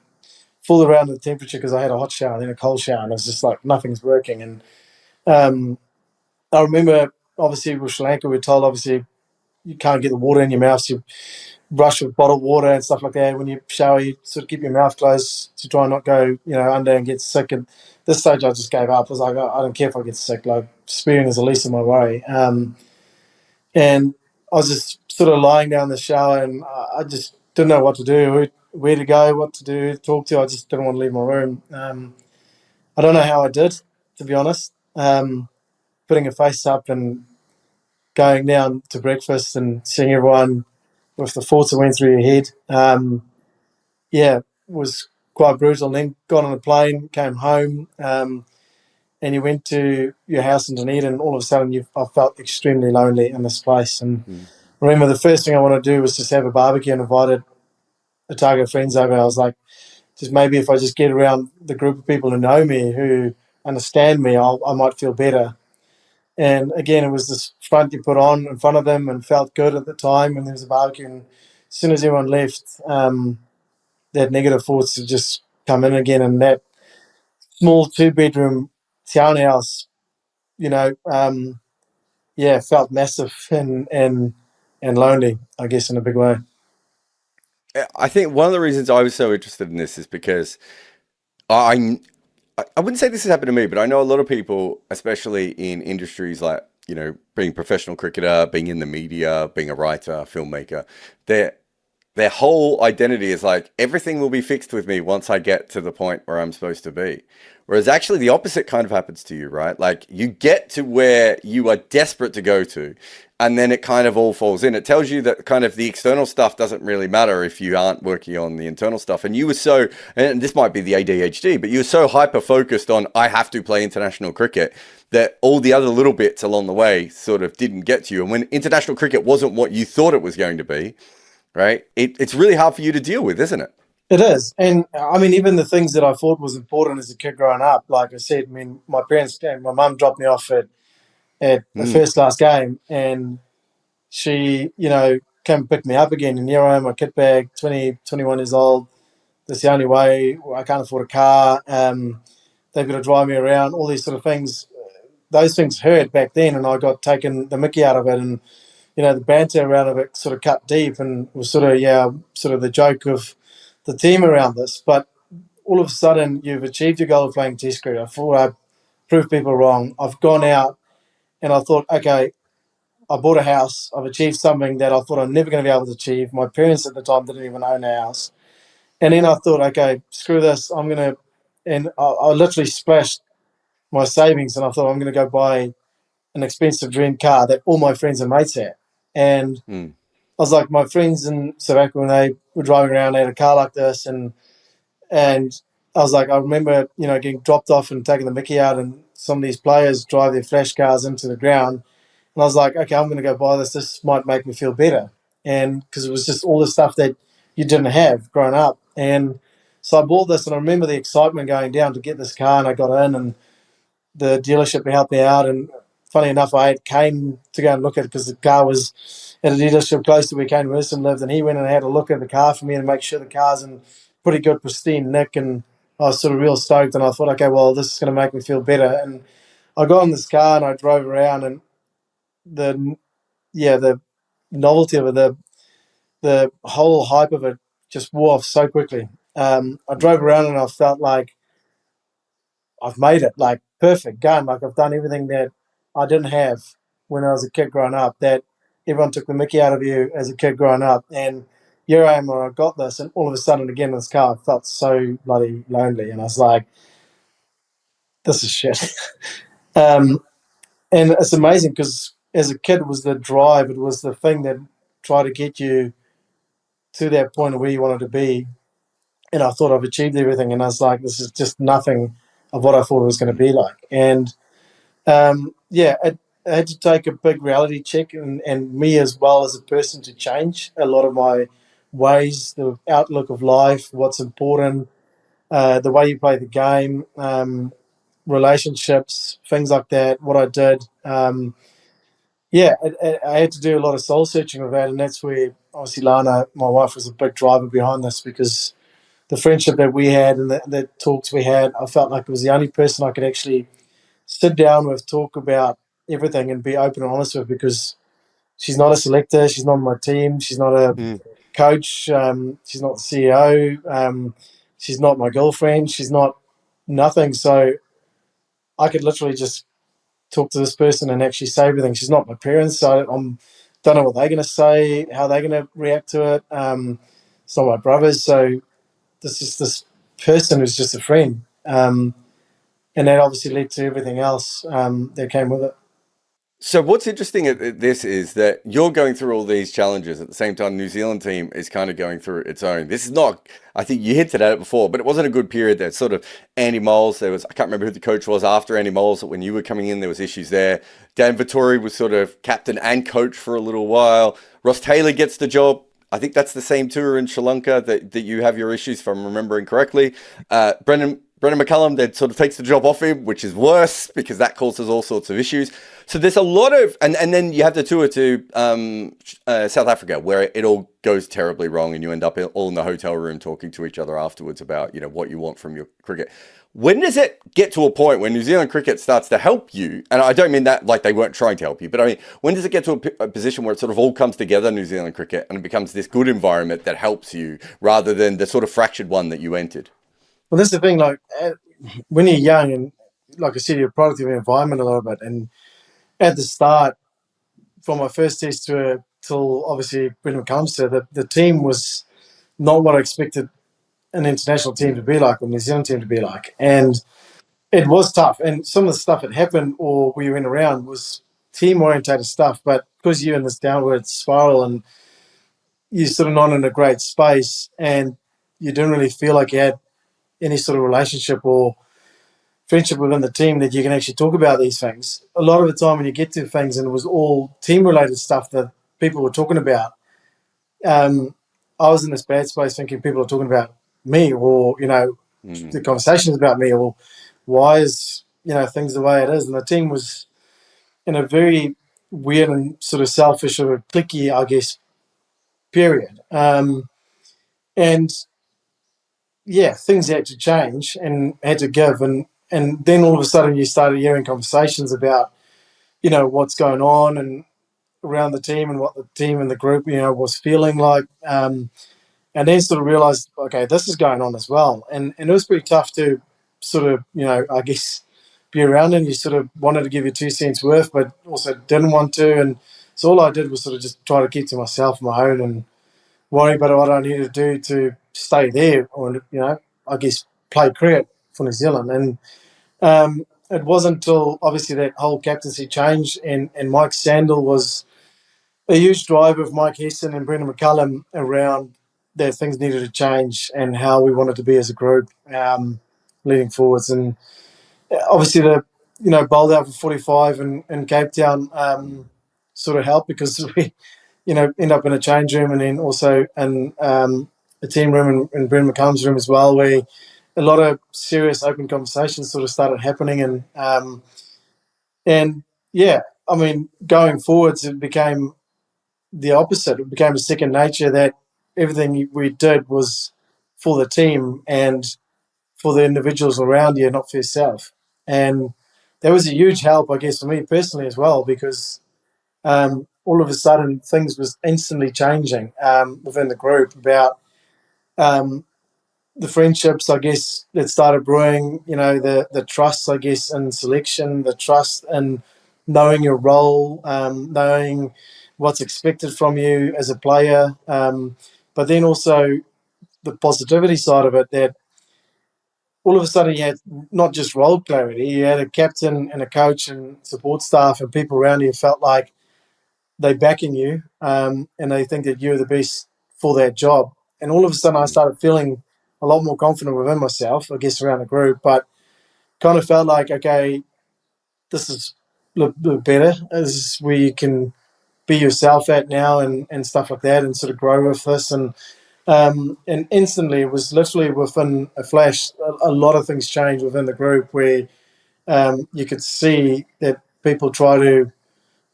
fooled around with the temperature because I had a hot shower, then a cold shower, and it was just like nothing's working. And um, I remember, obviously, with Sri Lanka, we were told, obviously, you can't get the water in your mouth, so you brush with bottled water and stuff like that. When you shower, you sort of keep your mouth closed to try and not go, under and get sick. And this stage, I just gave up. I was like, I don't care if I get sick. Like, spearing is the least of my worry. And I was just sort of lying down in the shower, and I just didn't know what to do, where to go, what to do, talk to. I just didn't want to leave my room. I don't know how I did, to be honest. Putting a face up and going down to breakfast and seeing everyone with the thoughts that went through your head. Yeah, was quite brutal. And then got on a plane, came home, and you went to your house in Dunedin, and all of a sudden I felt extremely lonely in this place. And Mm. I remember the first thing I wanted to do was just have a barbecue, and invited a target of friends over. I was like, just maybe if I just get around the group of people who know me, who understand me, I might feel better. And again, it was this front you put on in front of them and felt good at the time. And there was a barbecue, and as soon as everyone left, that negative thoughts would just come in again, and that small 2 bedroom townhouse, you know, yeah, felt massive and lonely, I guess, in a big way. I think one of the reasons I was so interested in this is because I I wouldn't say this has happened to me, but I know a lot of people, especially in industries like, being a professional cricketer, being in the media, being a writer, filmmaker, their their whole identity is like everything will be fixed with me once I get to the point where I'm supposed to be. Whereas actually the opposite kind of happens to you, right? Like you get to where you are desperate to go to, and then it kind of all falls in. It tells you that kind of the external stuff doesn't really matter if you aren't working on the internal stuff. And you were so, and this might be the ADHD, but you were so hyper focused on I have to play international cricket that all the other little bits along the way sort of didn't get to you. And when international cricket wasn't what you thought it was going to be, right? It's really hard for you to deal with, isn't it? It is. And I mean, even the things that I thought was important as a kid growing up, like I said, I mean, my parents, my mum dropped me off at a Mm, first class game, and she, came and picked me up again. And here I am, my kit bag, 20, 21 years old. That's the only way. I can't afford a car. They've got to drive me around, all these sort of things. Those things hurt back then, and I got taken the mickey out of it. And, the banter around of it sort of cut deep and was sort of, yeah, sort of the joke of the team around this. But all of a sudden, you've achieved your goal of playing Test cricket. I thought I proved people wrong. I've gone out and I thought, okay, I bought a house. I've achieved something that I thought I'm never going to be able to achieve. My parents at the time didn't even own a house. And then I thought, okay, screw this. I'm going to, and I literally splashed my savings and I thought I'm going to go buy an expensive dream car that all my friends and mates had. And mm, I was like, my friends in South Africa, when they were driving around, they had a car like this. And I was like, I remember, getting dropped off and taking the mickey out, and some of these players drive their flash cars into the ground. And I was like, okay, I'm going to go buy this. This might make me feel better. And because it was just all the stuff that you didn't have growing up. And so I bought this, and I remember the excitement going down to get this car, and I got in, and the dealership helped me out. And funny enough, I came to go and look at it because the car was at a dealership close to where Kane Wilson lived, and he went and had a look at the car for me and make sure the car's in pretty good, pristine nick. And I was sort of real stoked, and I thought, okay, well, this is going to make me feel better. And I got in this car and I drove around, and the the novelty of it, the whole hype of it just wore off so quickly. I mm, drove around and I felt like I've made it, like perfect, gun. Like I've done everything that I didn't have when I was a kid growing up. That everyone took the mickey out of you as a kid growing up, and here I am where I got this, and all of a sudden again in this car, I felt so bloody lonely, and I was like, "This is shit." um, and it's amazing because as a kid, it was the drive, it was the thing that tried to get you to that point of where you wanted to be. And I thought I've achieved everything, and I was like, "This is just nothing of what I thought it was going to mm. be like." And yeah, I had to take a big reality check, and me as well as a person to change a lot of my ways, the outlook of life, what's important, the way you play the game, relationships, things like that, what I did. Yeah, I had to do a lot of soul searching with that, and that's where obviously Lana, my wife, was a big driver behind this because the friendship that we had and the talks we had, I felt like it was the only person I could actually sit down with, talk about everything, and be open and honest with because she's not a selector, she's not on my team, she's not a Mm. coach, she's not the CEO, she's not my girlfriend, she's not nothing. So I could literally just talk to this person and actually say everything. She's not my parents, so I'm don't know what they're going to say, how they're going to react to it. It's not my brothers, so this is this person who's just a friend. And that obviously led to everything else that came with it. So what's interesting at this is that you're going through all these challenges at the same time New Zealand team is kind of going through its own. This is not, I think you hinted at it before, but it wasn't a good period there. Sort of Andy Moles, there was, I can't remember who the coach was after Andy Moles, but when you were coming in, there was issues there. Dan Vittori was sort of captain and coach for a little while. Ross Taylor gets the job. I think that's the same tour in Sri Lanka that you have your issues, if I'm remembering correctly. Brendan Brendan McCullum then sort of takes the job off him, which is worse because that causes all sorts of issues. So there's a lot of, and then you have the tour to South Africa where it all goes terribly wrong, and you end up all in the hotel room talking to each other afterwards about what you want from your cricket. When does it get to a point when New Zealand cricket starts to help you? And I don't mean that like they weren't trying to help you, but I mean, when does it get to a position where it sort of all comes together, New Zealand cricket, and it becomes this good environment that helps you rather than the sort of fractured one that you entered? Well, that's the thing. Like when you're young, and like I said, you're a product of your environment a little bit. And at the start, from my first test to till obviously Brendan comes to the team was not what I expected an international team to Mm, be like, or New Zealand team to be like, and it was tough. And some of the stuff that happened or we went around was team orientated stuff, but because you're in this downward spiral and you're sort of not in a great space, and you didn't really feel like you had any sort of relationship or friendship within the team that you can actually talk about these things. A lot of the time when you get to things and it was all team related stuff that people were talking about, um, I was in this bad space thinking people are talking about me, or the mm, conversations about me, or why is things the way it is. And the team was in a very weird and sort of selfish or cliquey, I guess, period. And yeah, things had to change and had to give, and then all of a sudden you started hearing conversations about what's going on and around the team and what the team and the group was feeling like. And then sort of realized, okay, this is going on as well. And it was pretty tough to sort of, I guess, be around, and you sort of wanted to give your 2 cents worth, but also didn't want to. And so all I did was sort of just try to keep to myself, my own, and worry about what I needed to do to stay there, or, I guess, play cricket for New Zealand. And it wasn't until obviously that whole captaincy change, and Mike Sandel was a huge driver of Mike Hesson and Brendan McCullum around that things needed to change and how we wanted to be as a group, leading forwards. And obviously the bowled out for 45 in Cape Town sort of helped, because we end up in a change room, and then also in a team room in Brendan McCullum's room as well, where a lot of serious open conversations sort of started happening. And yeah, I mean, going forwards, it became the opposite. It became a second nature that everything we did was for the team and for the individuals around you, not for yourself. And that was a huge help, I guess, for me personally as well, because all of a sudden things was instantly changing within the group about um, the friendships, I guess, that started brewing, the trust, I guess, in selection, the trust in knowing your role, knowing what's expected from you as a player, but then also the positivity side of it, that all of a sudden you had not just role clarity, you had a captain and a coach and support staff and people around you who felt like they backing you, and they think that you're the best for that job. And all of a sudden I mm, started feeling a lot more confident within myself, I guess, around the group, but kind of felt like, okay, this is a little bit better. This is where you can be yourself at now, and stuff like that, and sort of grow with this. And instantly, it was literally within a flash, a lot of things changed within the group, where you could see that people try to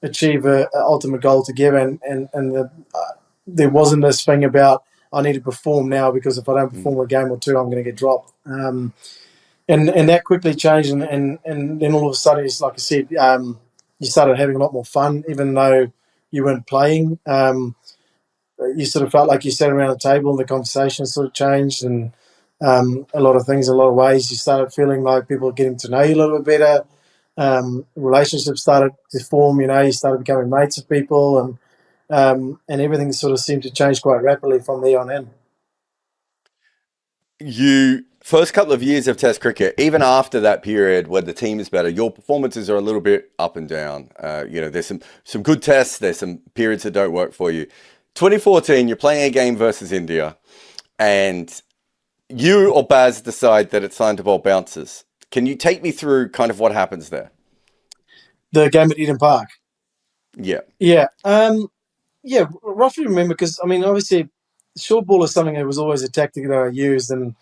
achieve a ultimate goal together, and there wasn't this thing about I need to perform now, because if I don't mm. perform a game or two, I'm going to get dropped. And that quickly changed, and then all of a sudden, it's like I said, you started having a lot more fun, even though you weren't playing. You sort of felt like you sat around the table and the conversation sort of changed, and a lot of things, a lot of ways. You started feeling like people were getting to know you a little bit better. Relationships started to form. You started becoming mates with people, and everything sort of seemed to change quite rapidly from there on in. You first couple of years of Test cricket, even after that period where the team is better, your performances are a little bit up and down. There's some good tests, there's some periods that don't work for you. 2014, you're playing a game versus India, and you or Baz decide that it's time to bowl bouncers. Can you take me through kind of what happens there? The game at Eden Park. Yeah. Yeah. Yeah, roughly remember, because I mean, obviously, short ball is something that was always a tactic that I used, and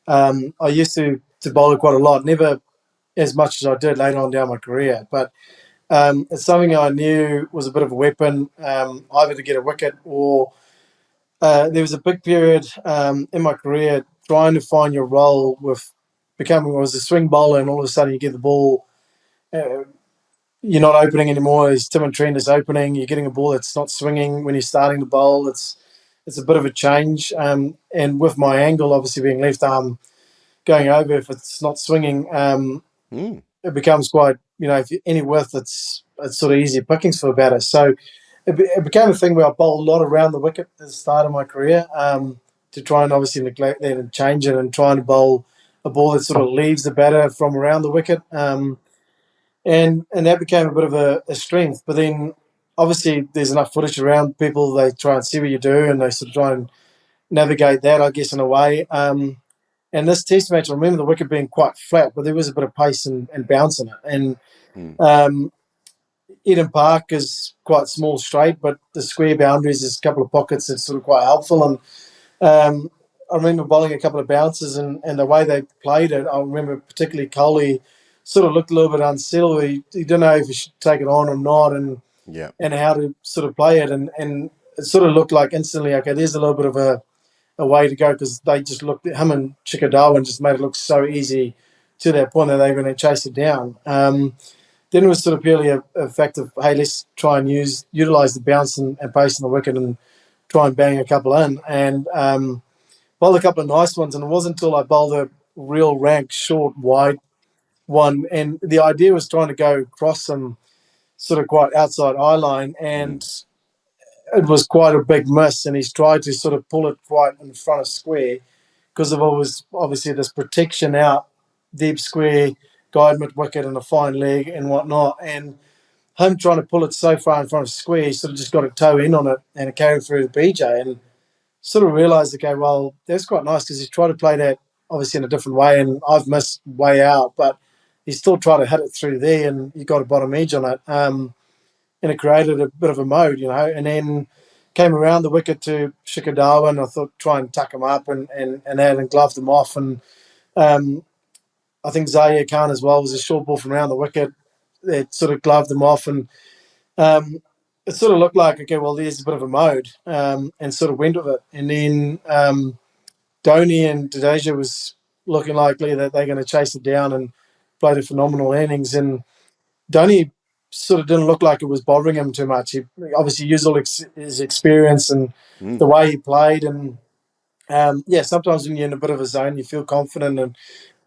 I used to. to bowl it quite a lot. Never as much as I did later on down my career, but it's something I knew was a bit of a weapon, either to get a wicket or there was a big period in my career trying to find your role with becoming, I was a swing bowler, and all of a sudden you get the ball, uh, you're not opening anymore. As Tim and Trent is opening, you're getting a ball that's not swinging when you're starting to bowl. It's a bit of a change, and with my angle obviously being left arm going over, if it's not swinging, Mm, it becomes quite, if you, any width, it's sort of easier pickings for a batter. So it became a thing where I bowled a lot around the wicket at the start of my career, to try and obviously neglect that and change it and trying to bowl a ball that sort of leaves the batter from around the wicket. And that became a bit of a strength. But then obviously there's enough footage around people, they try and see what you do and they sort of try and navigate that, I guess, in a way. And this test match, I remember the wicket being quite flat, but there was a bit of pace and bounce in it. And mm, um, Eden Park is quite small straight, but the square boundaries, there's a couple of pockets that's sort of quite helpful. And I remember bowling a couple of bounces, and the way they played it, I remember particularly Coley sort of looked a little bit unsettled. He didn't know if he should take it on or not, yeah. and how to sort of play it. And it sort of looked like instantly, okay, there's a little bit of a way to go, because they just looked at him and Chickadao and just made it look so easy to that point that they were going to chase it down. Then it was sort of purely a fact of, hey, let's try and utilize the bounce and pace in the wicket and try and bang a couple in. And bowled a couple of nice ones. And it wasn't until I bowled a real rank, short, wide one. And the idea was trying to go across some sort of quite outside eye line. Mm, And it was quite a big miss. And he's tried to sort of pull it quite in front of square, because of always obviously this protection out deep square, guide mid wicket and a fine leg and whatnot. And him trying to pull it so far in front of square, he sort of just got a toe in on it and it carried through the BJ. And sort of realised, okay, well, that's quite nice, because he's tried to play that obviously in a different way, and I've missed way out, but he still tried to hit it through there, and he got a bottom edge on it. And it created a bit of a mode, and then came around the wicket to Shikadawa, and I thought try and tuck him up and that and gloved him off. And um, I think Zaire Khan as well was a short ball from around the wicket. It sort of gloved him off, and um, it sort of looked like, okay, well, there's a bit of a mode, and sort of went with it. And then Dhoni and Jadeja was looking likely that they're going to chase it down, and played a phenomenal innings. And Dhoni sort of didn't look like it was bothering him too much. He obviously used all his experience and mm, the way he played. And yeah, sometimes when you're in a bit of a zone, you feel confident.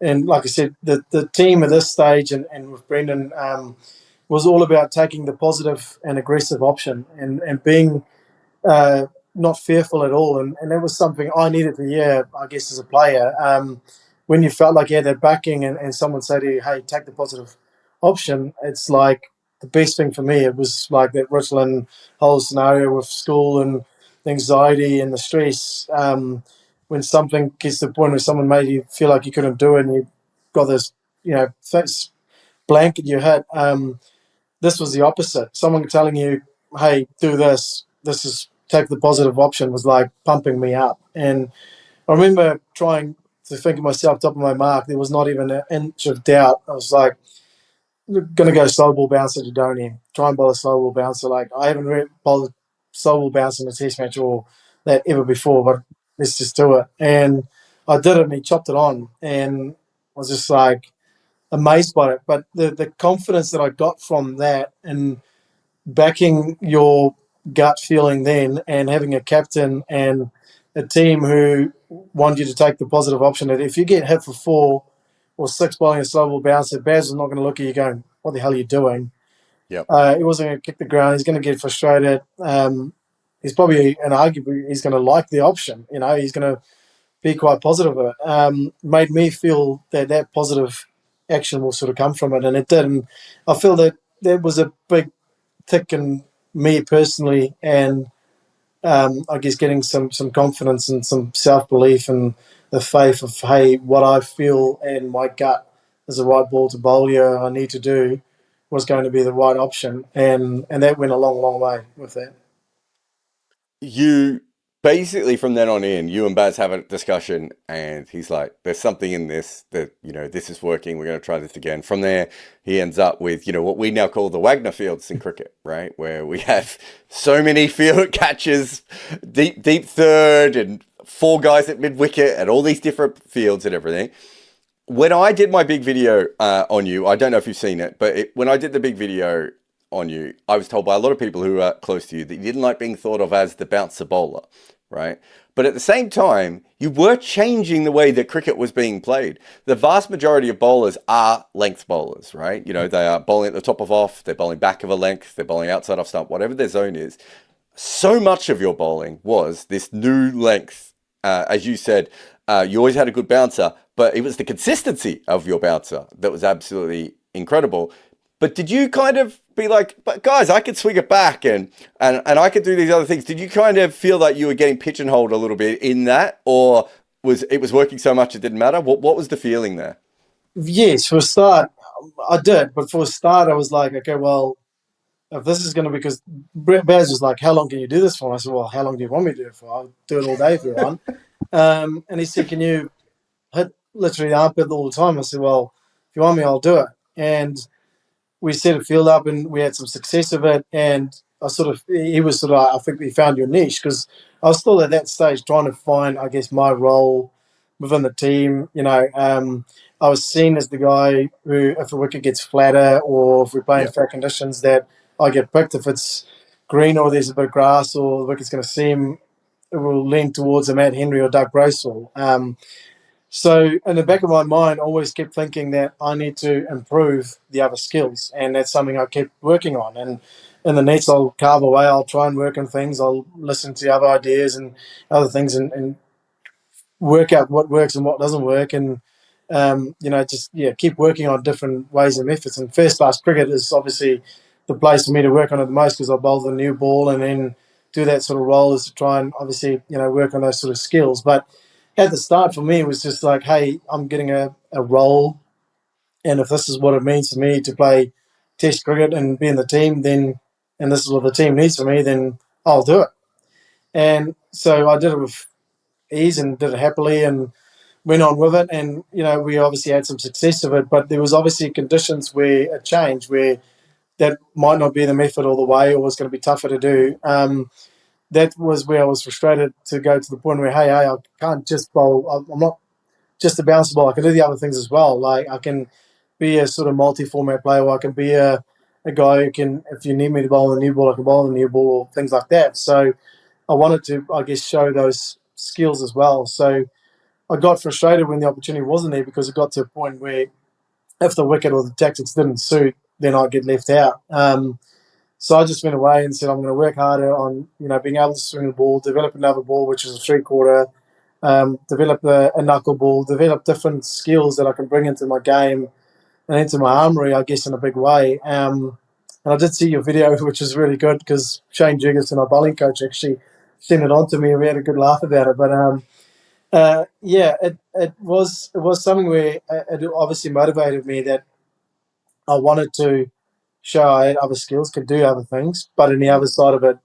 And like I said, the team at this stage and with Brendan was all about taking the positive and aggressive option, and being not fearful at all. And that was something I needed to hear, I guess, as a player. When you felt like you had that backing, and someone say to you, hey, take the positive option, it's like the best thing for me. It was like that Richland whole scenario with school and the anxiety and the stress. When something gets to the point where someone made you feel like you couldn't do it, and you got this, face blanket you hit. This was the opposite. Someone telling you, "Hey, do this. This is take the positive option," was like pumping me up. And I remember trying to think of myself top of my mark. There was not even an inch of doubt. I was like, "Going to go slow ball bouncer to Donny. Try and bowl a slow ball bouncer." Like I haven't bowled a slow ball bouncer in a test match or that ever before, but let's just do it. And I did it, and he chopped it on, and I was just like amazed by it. But the confidence that I got from that, and backing your gut feeling then, and having a captain and a team who want you to take the positive option, that if you get hit for 4 or 6 bowling a slow ball bouncer, Baz is not going to look at you going, what the hell are you doing? yep. He wasn't going to kick the ground. He's going to get frustrated. He's probably, and arguably, he's going to like the option. He's going to be quite positive of it. Made me feel that positive action will sort of come from it, and it did. And I feel that that was a big tick in me personally, and I guess getting some confidence and some self belief and the faith of, hey, what I feel and my gut is the right ball to bowl here, I need to do, was going to be the right option, and that went a long way with that. You basically from then on in, you and Baz have a discussion, and he's like, "There's something in this that this is working. We're going to try this again." From there, he ends up with what we now call the Wagner fields in cricket, right? Where we have so many field catches, deep third, and four guys at mid wicket, and all these different fields and everything. When I did my big video on you, I don't know if you've seen it, but when I did the big video on you, I was told by a lot of people who are close to you that you didn't like being thought of as the bouncer bowler, right? But at the same time, you were changing the way that cricket was being played. The vast majority of bowlers are length bowlers, right? They are bowling at the top of off, they're bowling back of a length, they're bowling outside off stump, whatever their zone is. So much of your bowling was this new length. As you said, you always had a good bouncer, but it was the consistency of your bouncer that was absolutely incredible. But did you kind of be like, but guys, I could swing it back and I could do these other things? Did you kind of feel like you were getting pigeonholed a little bit in that, or was working so much it didn't matter? What was the feeling there? Yes, for a start, I did. But for a start, I was like, okay, well, if this is going to be, because Baz was like, how long can you do this for? And I said, well, how long do you want me to do it for? I'll do it all day if you want. And he said, can you hit literally the armpit all the time? I said, well, if you want me, I'll do it. And we set a field up and we had some success of it. And he was sort of, I think we found your niche, because I was still at that stage trying to find, I guess, my role within the team. I was seen as the guy who, if a wicket gets flatter or if we're playing Yeah. flat conditions, that I get picked. If it's green or there's a bit of grass or the wicket's going to seam, it will lean towards a Matt Henry or Doug Bracewell. So in the back of my mind, I always kept thinking that I need to improve the other skills, and that's something I kept working on. And in the nets, I'll carve away. I'll try and work on things. I'll listen to other ideas and other things, and work out what works and what doesn't work, and keep working on different ways and methods. And first class cricket is obviously the place for me to work on it the most, because I bowl the new ball and then do that sort of role, is to try and obviously work on those sort of skills. But at the start, for me, it was just like, hey, I'm getting a role, and if this is what it means for me to play Test cricket and be in the team, then, and this is what the team needs for me, then I'll do it. And so I did it with ease and did it happily and went on with it. And we obviously had some success of it, but there was obviously conditions where it changed, where that might not be the method all the way, or was going to be tougher to do. That was where I was frustrated to go to the point where, hey, I can't just bowl. I'm not just a bounce ball. I can do the other things as well. Like, I can be a sort of multi-format player, or I can be a guy who can, if you need me to bowl the new ball, I can bowl the new ball, or things like that. So I wanted to, I guess, show those skills as well. So I got frustrated when the opportunity wasn't there, because it got to a point where if the wicket or the tactics didn't suit, then I'd get left out. So I just went away and said, I'm going to work harder on being able to swing the ball, develop another ball, which is a three-quarter, develop a knuckleball, develop different skills that I can bring into my game and into my armory, I guess, in a big way. And I did see your video, which is really good, because Shane Jurgensen, our bowling coach, actually sent it on to me, and we had a good laugh about it. But it was something where it obviously motivated me, that I wanted to show I had other skills, could do other things. But on the other side of it,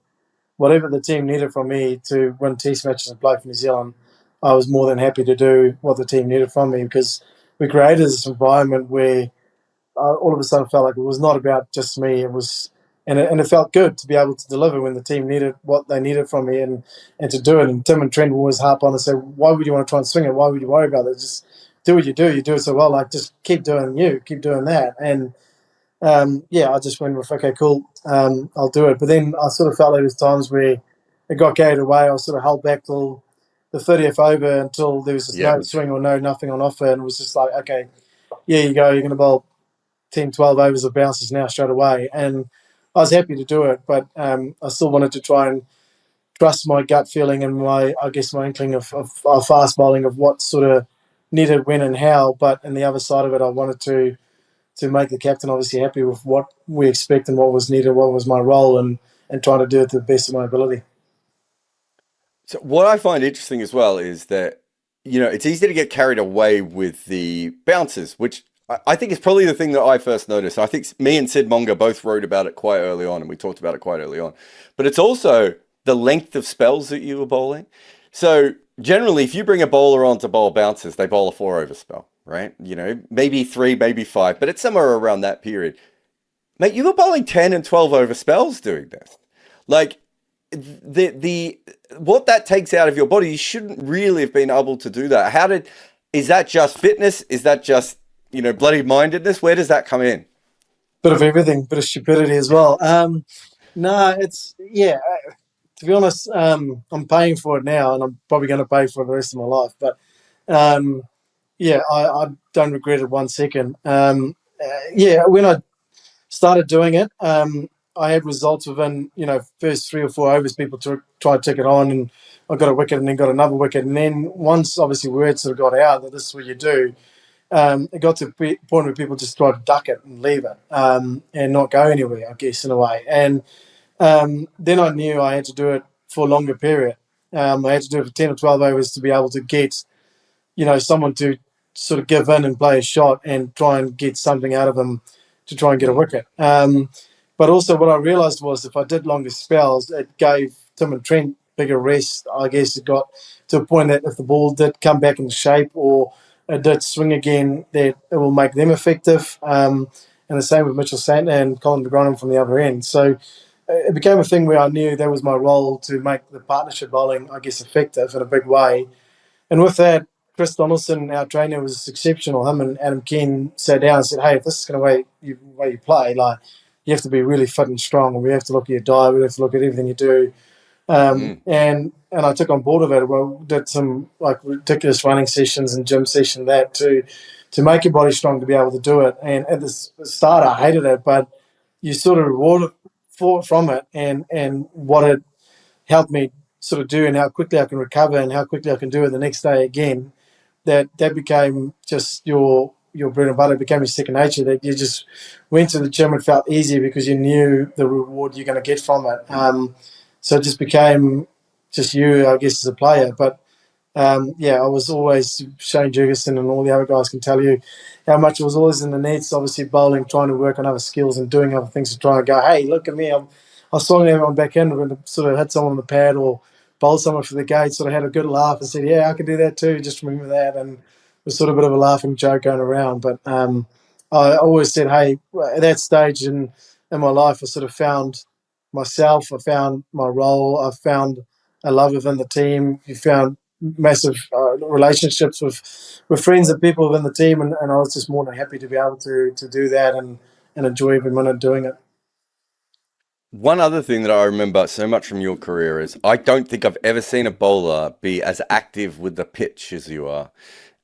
whatever the team needed from me to win Test matches and play for New Zealand, I was more than happy to do what the team needed from me, because we created this environment where all of a sudden felt like it was not about just me. It was, and it felt good to be able to deliver when the team needed what they needed from me, and to do it. And Tim and Trent always harp on and say, why would you want to try and swing it? Why would you worry about it? Just do what you do. You do it so well. Like, just keep doing keep doing that. And I just went with, okay, cool, I'll do it. But then I sort of felt like there was times where it got carried away. I was sort of held back till the 30th over, until there was just Yeah. no swing or nothing on offer. And it was just like, okay, yeah, you go, you're going to bowl 10, 12 overs of bounces now straight away. And I was happy to do it, but I still wanted to try and trust my gut feeling and I guess, my inkling of fast bowling, of what sort of needed when and how. But on the other side of it, I wanted to make the captain obviously happy with what we expect and what was needed, what was my role, and trying to do it to the best of my ability. So what I find interesting as well is that, it's easy to get carried away with the bounces, which I think is probably the thing that I first noticed. I think me and Sid Monga both wrote about it quite early on, and we talked about it quite early on. But it's also the length of spells that you were bowling. So generally, if you bring a bowler on to bowl bounces, they bowl a 4 over spell, right? You know, maybe 3, maybe 5, but it's somewhere around that period. Mate, you were bowling 10 and 12 over spells doing this. Like the what that takes out of your body, you shouldn't really have been able to do that. Is that just fitness? Is that just, bloody mindedness? Where does that come in? Bit of everything, bit of stupidity as well. No, it's yeah. To be honest, I'm paying for it now, and I'm probably going to pay for it the rest of my life. But um, yeah, I don't regret it 1 second. Yeah, when I started doing it, I had results within first 3 or 4 overs. People tried to take it on, and I got a wicket, and then got another wicket, and then once obviously word sort of got out that this is what you do, it got to a point where people just tried to duck it and leave it, and not go anywhere, I guess, in a way. And then I knew I had to do it for a longer period. I had to do it for 10 or 12 overs to be able to get, someone to sort of give in and play a shot and try and get something out of them to try and get a Mm, wicket. But also what I realised was if I did longer spells, it gave Tim and Trent bigger rest. I guess it got to a point that if the ball did come back into shape or it did swing again, that it will make them effective. And the same with Mitchell Santner and Colin de Grandin from the other end. So it became a thing where I knew that was my role to make the partnership bowling, I guess, effective in a big way. And with that, Chris Donaldson, our trainer, was exceptional. Him and Adam Ken sat down and said, "Hey, if this is going to way you play, like you have to be really fit and strong, and we have to look at your diet, we have to look at everything you do." mm, And I took on board of it. Well, did some like ridiculous running sessions and gym session that to make your body strong to be able to do it. And at the start, I hated it, but you sort of reward from it, and what it helped me sort of do, and how quickly I can recover, and how quickly I can do it the next day again. That became just your bread and butter. It became your second nature. That you just went to the gym and felt easier because you knew the reward you're going to get from it. So it just became just you, I guess, as a player. But yeah, I was always Shane Jurgensen and all the other guys can tell you how much it was always in the nets, obviously bowling, trying to work on other skills and doing other things to try and go, hey, look at me, I swung everyone back in and sort of hit someone on the pad or bowled someone for the gate, sort of had a good laugh and said, yeah, I can do that too, just remember that. And it was sort of a bit of a laughing joke going around. But I always said, hey, at that stage in my life, I sort of found myself, I found my role, I found a love within the team, you found massive relationships with friends and people within the team, and I was just more than happy to be able to do that and enjoy every minute doing it. One other thing that I remember so much from your career is I don't think I've ever seen a bowler be as active with the pitch as you are.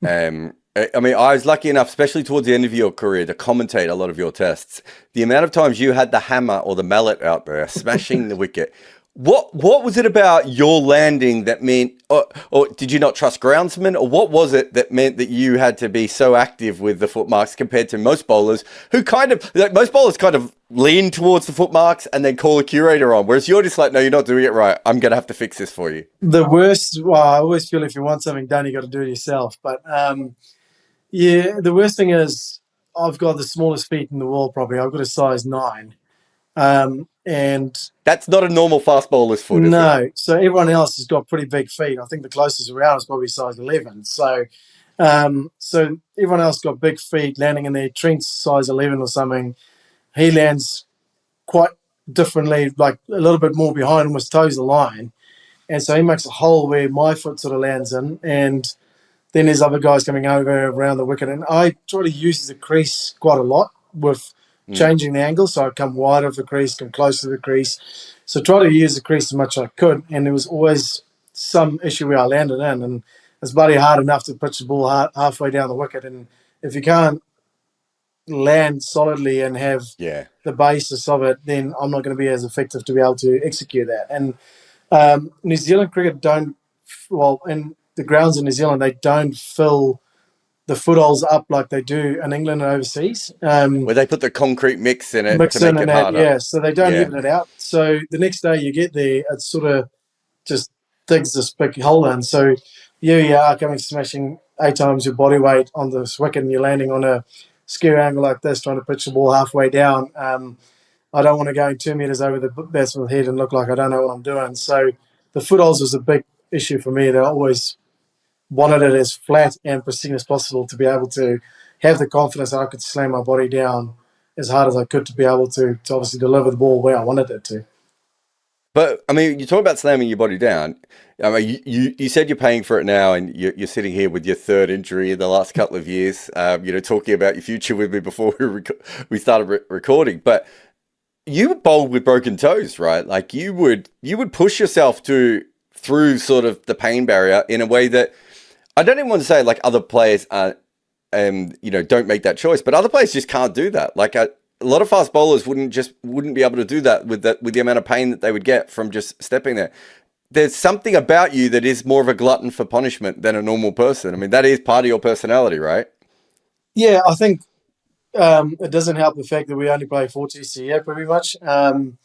I mean, I was lucky enough, especially towards the end of your career, to commentate a lot of your tests. The amount of times you had the hammer or the mallet out there smashing the wicket. What was it about your landing that meant, or did you not trust groundsmen, or what was it that meant that you had to be so active with the footmarks compared to most bowlers who most bowlers kind of lean towards the footmarks and then call a curator on, whereas you're just like, no, you're not doing it right. I'm going to have to fix this for you. The worst, well, I always feel if you want something done, you got to do it yourself. But yeah, the worst thing is I've got the smallest feet in the world, probably. I've got a size 9. And That's not a normal fast bowler's foot, is it? no, so everyone else has got pretty big feet. I think the closest around is probably size 11. So everyone else got big feet landing in there. Trent's size 11 or something. He lands quite differently, like a little bit more behind, almost toes the line. And so he makes a hole where my foot sort of lands in. And then there's other guys coming over around the wicket. And I try to use the crease quite a lot with Mm, changing the angle. So I come wider of the crease, come closer to the crease. So try to use the crease as much as I could. And there was always some issue where I landed in. And it's bloody hard enough to pitch the ball halfway down the wicket. And if you can't land solidly and have yeah. the basis of it, then I'm not going to be as effective to be able to execute that. And New Zealand cricket don't, well, in the grounds in New Zealand, they don't fill the footholes up like they do in England and overseas. Where they put the concrete mix in it to Mix in make and it that, harder. yeah. So they don't Yeah. even it out. So the next day you get there, it's sort of just digs this big hole in. So you are coming smashing 8 times your body weight on this wicket and you're landing on a skew angle like this, trying to pitch the ball halfway down. I don't want to go 2 meters over the batsman's head and look like I don't know what I'm doing. So the footholds was a big issue for me. That I always wanted it as flat and pristine as possible to be able to have the confidence that I could slam my body down as hard as I could to be able to obviously deliver the ball where I wanted it to. But I mean, you talk about slamming your body down. I mean, you said you're paying for it now, and you're sitting here with your third injury in the last couple of years. Talking about your future with me before we started recording. But you bowled with broken toes, right? Like you would push yourself to through sort of the pain barrier in a way that I don't even want to say like other players are, don't make that choice, but other players just can't do that. Like a lot of fast bowlers wouldn't be able to do that with the amount of pain that they would get from just stepping there. There's something about you that is more of a glutton for punishment than a normal person. I mean, that is part of your personality, right? Yeah, I think it doesn't help the fact that we only play 4 tests a year pretty much. And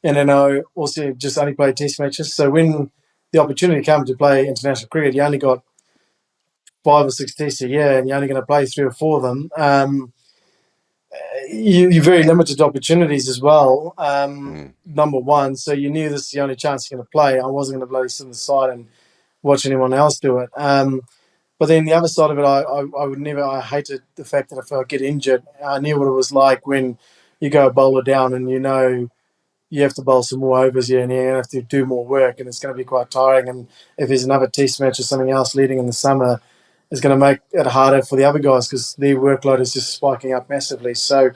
then I also just only play test matches. So when the opportunity comes to play international cricket, you only got 5 or 6 tests a year and you're only going to play 3 or 4 of them. You're very limited opportunities as well. Mm. Number one, so you knew this is the only chance you're going to play. I wasn't going to bloody sit on the side and watch anyone else do it. But then the other side of it, I would never. I hated the fact that if I get injured, I knew what it was like when you go a bowler down and you have to bowl some more overs here and you have to do more work, and it's going to be quite tiring. And if there's another test match or something else leading in the summer, it's going to make it harder for the other guys because their workload is just spiking up massively. So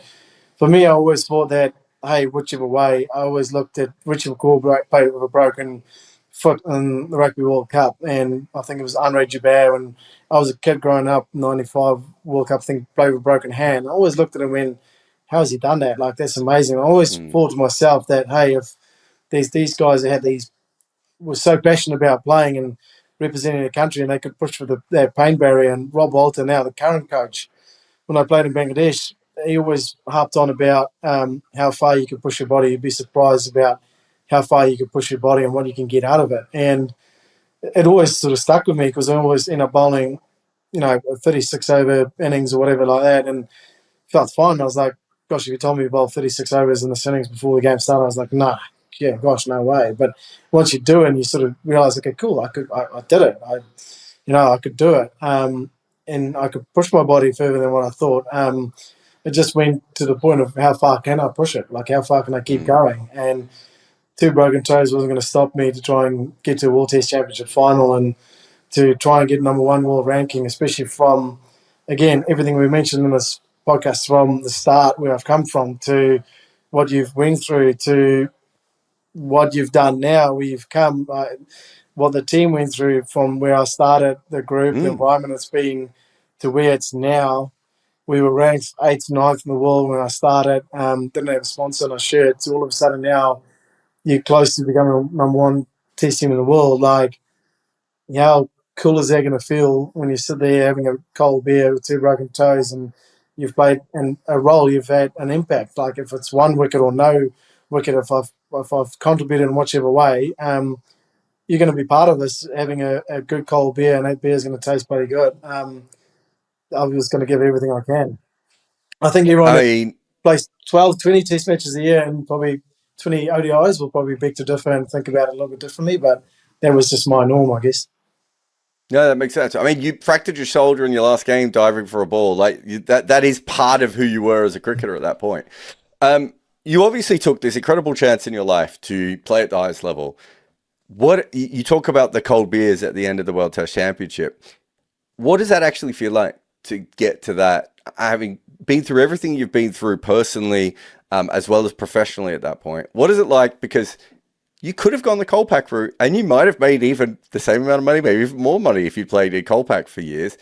for me, I always thought that, hey, whichever way, I always looked at Richard McCaw played with a broken foot in the Rugby World Cup, and I think it was Andre Jabbar. And I was a kid growing up, '95 World Cup, I think played with a broken hand. I always looked at him and went, how has he done that? Like, that's amazing. I always Mm. thought to myself that, hey, if there's these guys that had these, were so passionate about playing and representing the country and they could push for that pain barrier. And Rob Walter, now the current coach, when I played in Bangladesh, he always harped on about how far you can push your body. You'd be surprised about how far you can push your body and what you can get out of it. And it always sort of stuck with me because I always end up bowling, 36 over innings or whatever like that, and felt fine. I was like, gosh, if you told me to bowl 36 overs in the innings before the game started, I was like, nah, yeah, gosh, no way. But once you do it, and you sort of realize, okay, cool, I did it. I could do it. And I could push my body further than what I thought. It just went to the point of how far can I push it? Like, how far can I keep Mm. going? And 2 broken toes wasn't going to stop me to try and get to a World Test Championship final and to try and get number one world ranking, especially from, again, everything we mentioned in this podcast from the start, where I've come from, to what you've went through, to what you've done now, where you've come, what the team went through from where I started, the group, the Mm. environment it's been, to where it's now. We were ranked 8th, 9th in the world when I started, didn't have a sponsor on our shirt. So all of a sudden now you're close to becoming number one test team in the world. Like, how cool is that going to feel when you sit there having a cold beer with 2 broken toes and you've played in a role, you've had an impact. Like, if it's one wicket or no wicket, if I've contributed in whichever way, you're going to be part of this having a good cold beer, and that beer is going to taste pretty good. I was going to give everything I can. I think everyone I that mean, plays 12, 20 test matches a year and probably 20 ODIs will probably beg to differ and think about it a little bit differently, but that was just my norm, I guess. no, that makes sense. I mean, you fractured your shoulder in your last game diving for a ball. Like that is part of who you were as a cricketer at that point. You obviously took this incredible chance in your life to play at the highest level. What you talk about the cold beers at the end of the World Test Championship. What does that actually feel like to get to that? Having been through everything you've been through personally, as well as professionally at that point, what is it like? Because you could have gone the Colpack route, and you might have made even the same amount of money, maybe even more money if you played in Colpack for years.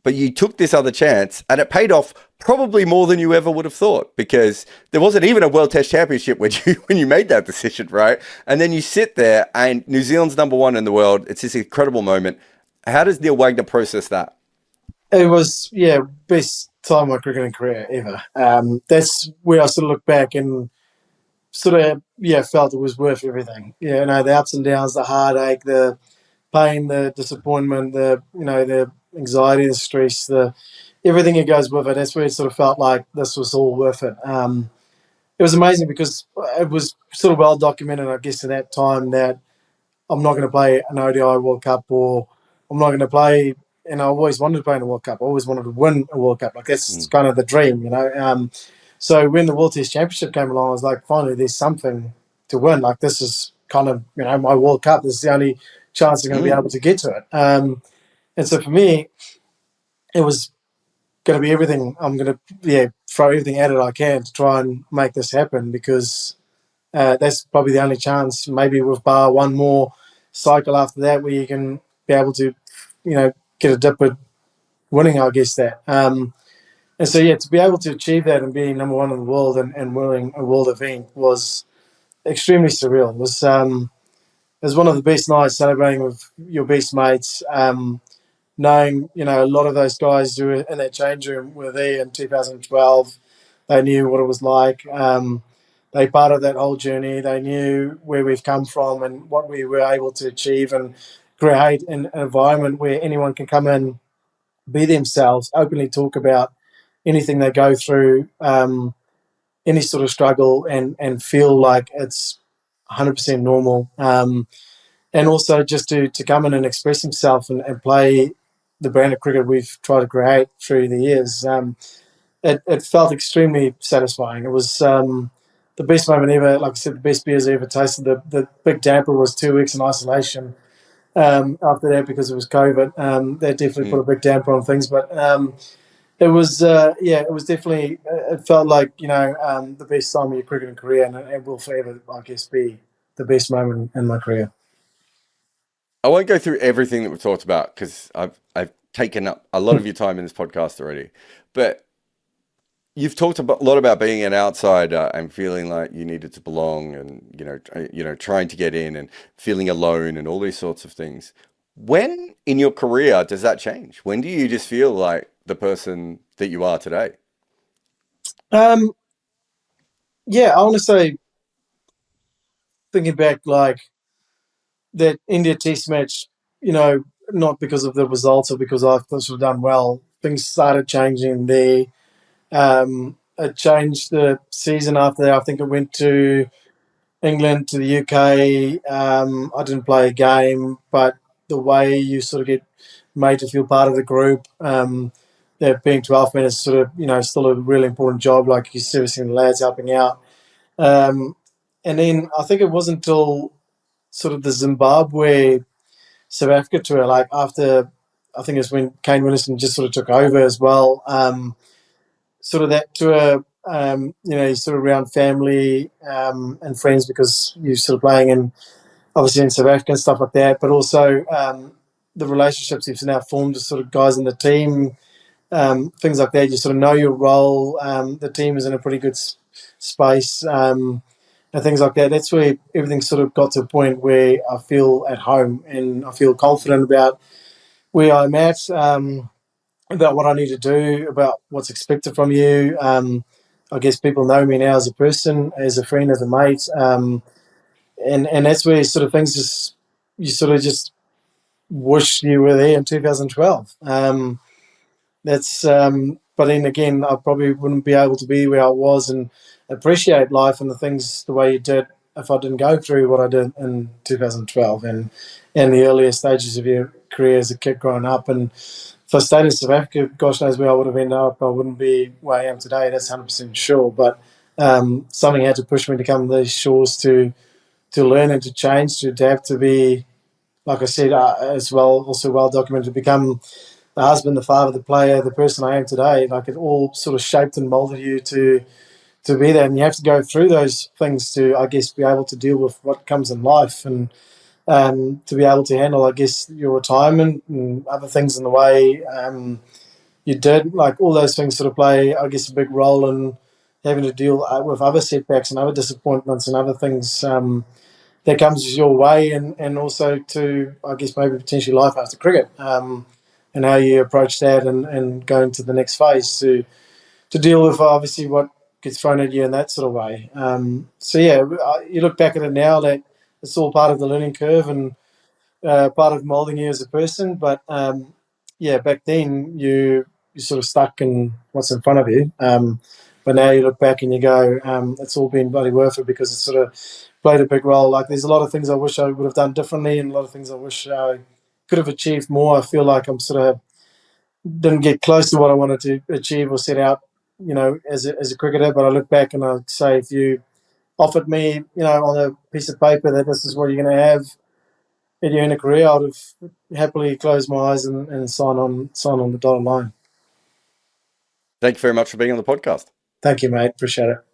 But you took this other chance, and it paid off probably more than you ever would have thought, because there wasn't even a World Test Championship when you made that decision, right? And then you sit there, and New Zealand's number one in the world. It's this incredible moment. How does Neil Wagner process that? It was, yeah, best time of my cricketing career ever. That's where I sort of look back and sort of, yeah, felt it was worth everything. Yeah, the ups and downs, the heartache, the pain, the disappointment, the anxiety, the stress, the everything that goes with it. That's where it sort of felt like this was all worth it. it was amazing because it was sort of well documented, I guess, at that time that I'm not going to play an ODI World Cup, or I'm not going to play. And I always wanted to play in a World Cup. I always wanted to win a World Cup. Like that's Mm. kind of the dream, you know. So when the World Test Championship came along, I was like, finally, there's something to win. Like this is kind of, you know, my World Cup. This is the only chance I'm going to be Mm. able to get to it. And so for me, it was going to be everything. I'm going to throw everything at it I can to try and make this happen, because that's probably the only chance, maybe with bar one more cycle after that, where you can be able to, you know, get a dip at winning, I guess that. And so, yeah, to be able to achieve that and being number one in the world and winning a world event was extremely surreal. It was one of the best nights, celebrating with your best mates. Knowing, you know, a lot of those guys who were in that change room were there in 2012. They knew what it was like. They part of that whole journey. They knew where we've come from and what we were able to achieve, and create an environment where anyone can come in, be themselves, openly talk about anything they go through, any sort of struggle, and feel like it's 100% normal. And also just to come in and express himself and play the brand of cricket we've tried to create through the years. It felt extremely satisfying. It was the best moment ever. Like I said, the best beers I ever tasted. The big damper was 2 weeks in isolation after that, because it was COVID. That definitely put Mm. a big damper on things. But it was, it was definitely, it felt like, you know, the best time of your cricketing career, and it will forever, I guess, be the best moment in my career. I won't go through everything that we've talked about because I've taken up a lot of your time in this podcast already. But you've talked a lot about being an outsider and feeling like you needed to belong, and trying to get in and feeling alone and all these sorts of things. When in your career does that change? When do you just feel like the person that you are today? Um, yeah, I want to say, thinking back, like that India Test match, you know, not because of the results or because I thought we've done well. Things started changing there. It changed the season after that. I think it went to England, to the UK. I didn't play a game, but the way you sort of get made to feel part of the group, that being 12 men is sort of, you know, still a really important job. Like you're servicing the lads, helping out. Um, and then I think it wasn't until sort of the Zimbabwe South Africa tour, like after, I think it's when Kane Williamson just sort of took over as well. Sort of that tour, you know, you're sort of around family and friends, because you're sort of playing in, obviously in South Africa and stuff like that, but also the relationships you've now formed with sort of guys in the team, things like that. You sort of know your role. The team is in a pretty good space, and things like that. That's where everything sort of got to a point where I feel at home and I feel confident about where I'm at, about what I need to do, about what's expected from you. I guess people know me now as a person, as a friend, as a mate, and that's where sort of things just, you sort of just wish you were there in 2012. That's but then again, I probably wouldn't be able to be where I was and appreciate life and the things the way you did if I didn't go through what I did in 2012 and the earlier stages of your career as a kid growing up. And if I stayed in South Africa, gosh knows where I would have ended up. I wouldn't be where I am today. That's 100% sure. But something had to push me to come to these shores to learn and to change, to adapt, to be, like I said, as well, also well documented, to become the husband, the father, the player, the person I am today. Like it all sort of shaped and molded you to be that, and you have to go through those things to, I guess, be able to deal with what comes in life, and to be able to handle, I guess, your retirement and other things in the way you did. Like all those things sort of play, I guess, a big role in having to deal with other setbacks and other disappointments and other things. That comes your way, and also to, I guess, maybe potentially life after cricket, and how you approach that, and go into the next phase to deal with obviously what gets thrown at you in that sort of way. So yeah, you look back at it now that it's all part of the learning curve and part of molding you as a person. But yeah, back then you sort of stuck in what's in front of you. But now you look back and you go, it's all been bloody worth it, because it sort of played a big role. Like, there's a lot of things I wish I would have done differently, and a lot of things I wish I could have achieved more. I feel like I'm sort of didn't get close to what I wanted to achieve or set out, as a cricketer. But I look back and I say, if you offered me, on a piece of paper that this is what you're going to have in your inner career, I would have happily closed my eyes and sign on the dotted line. Thank you very much for being on the podcast. Thank you, mate. Appreciate it.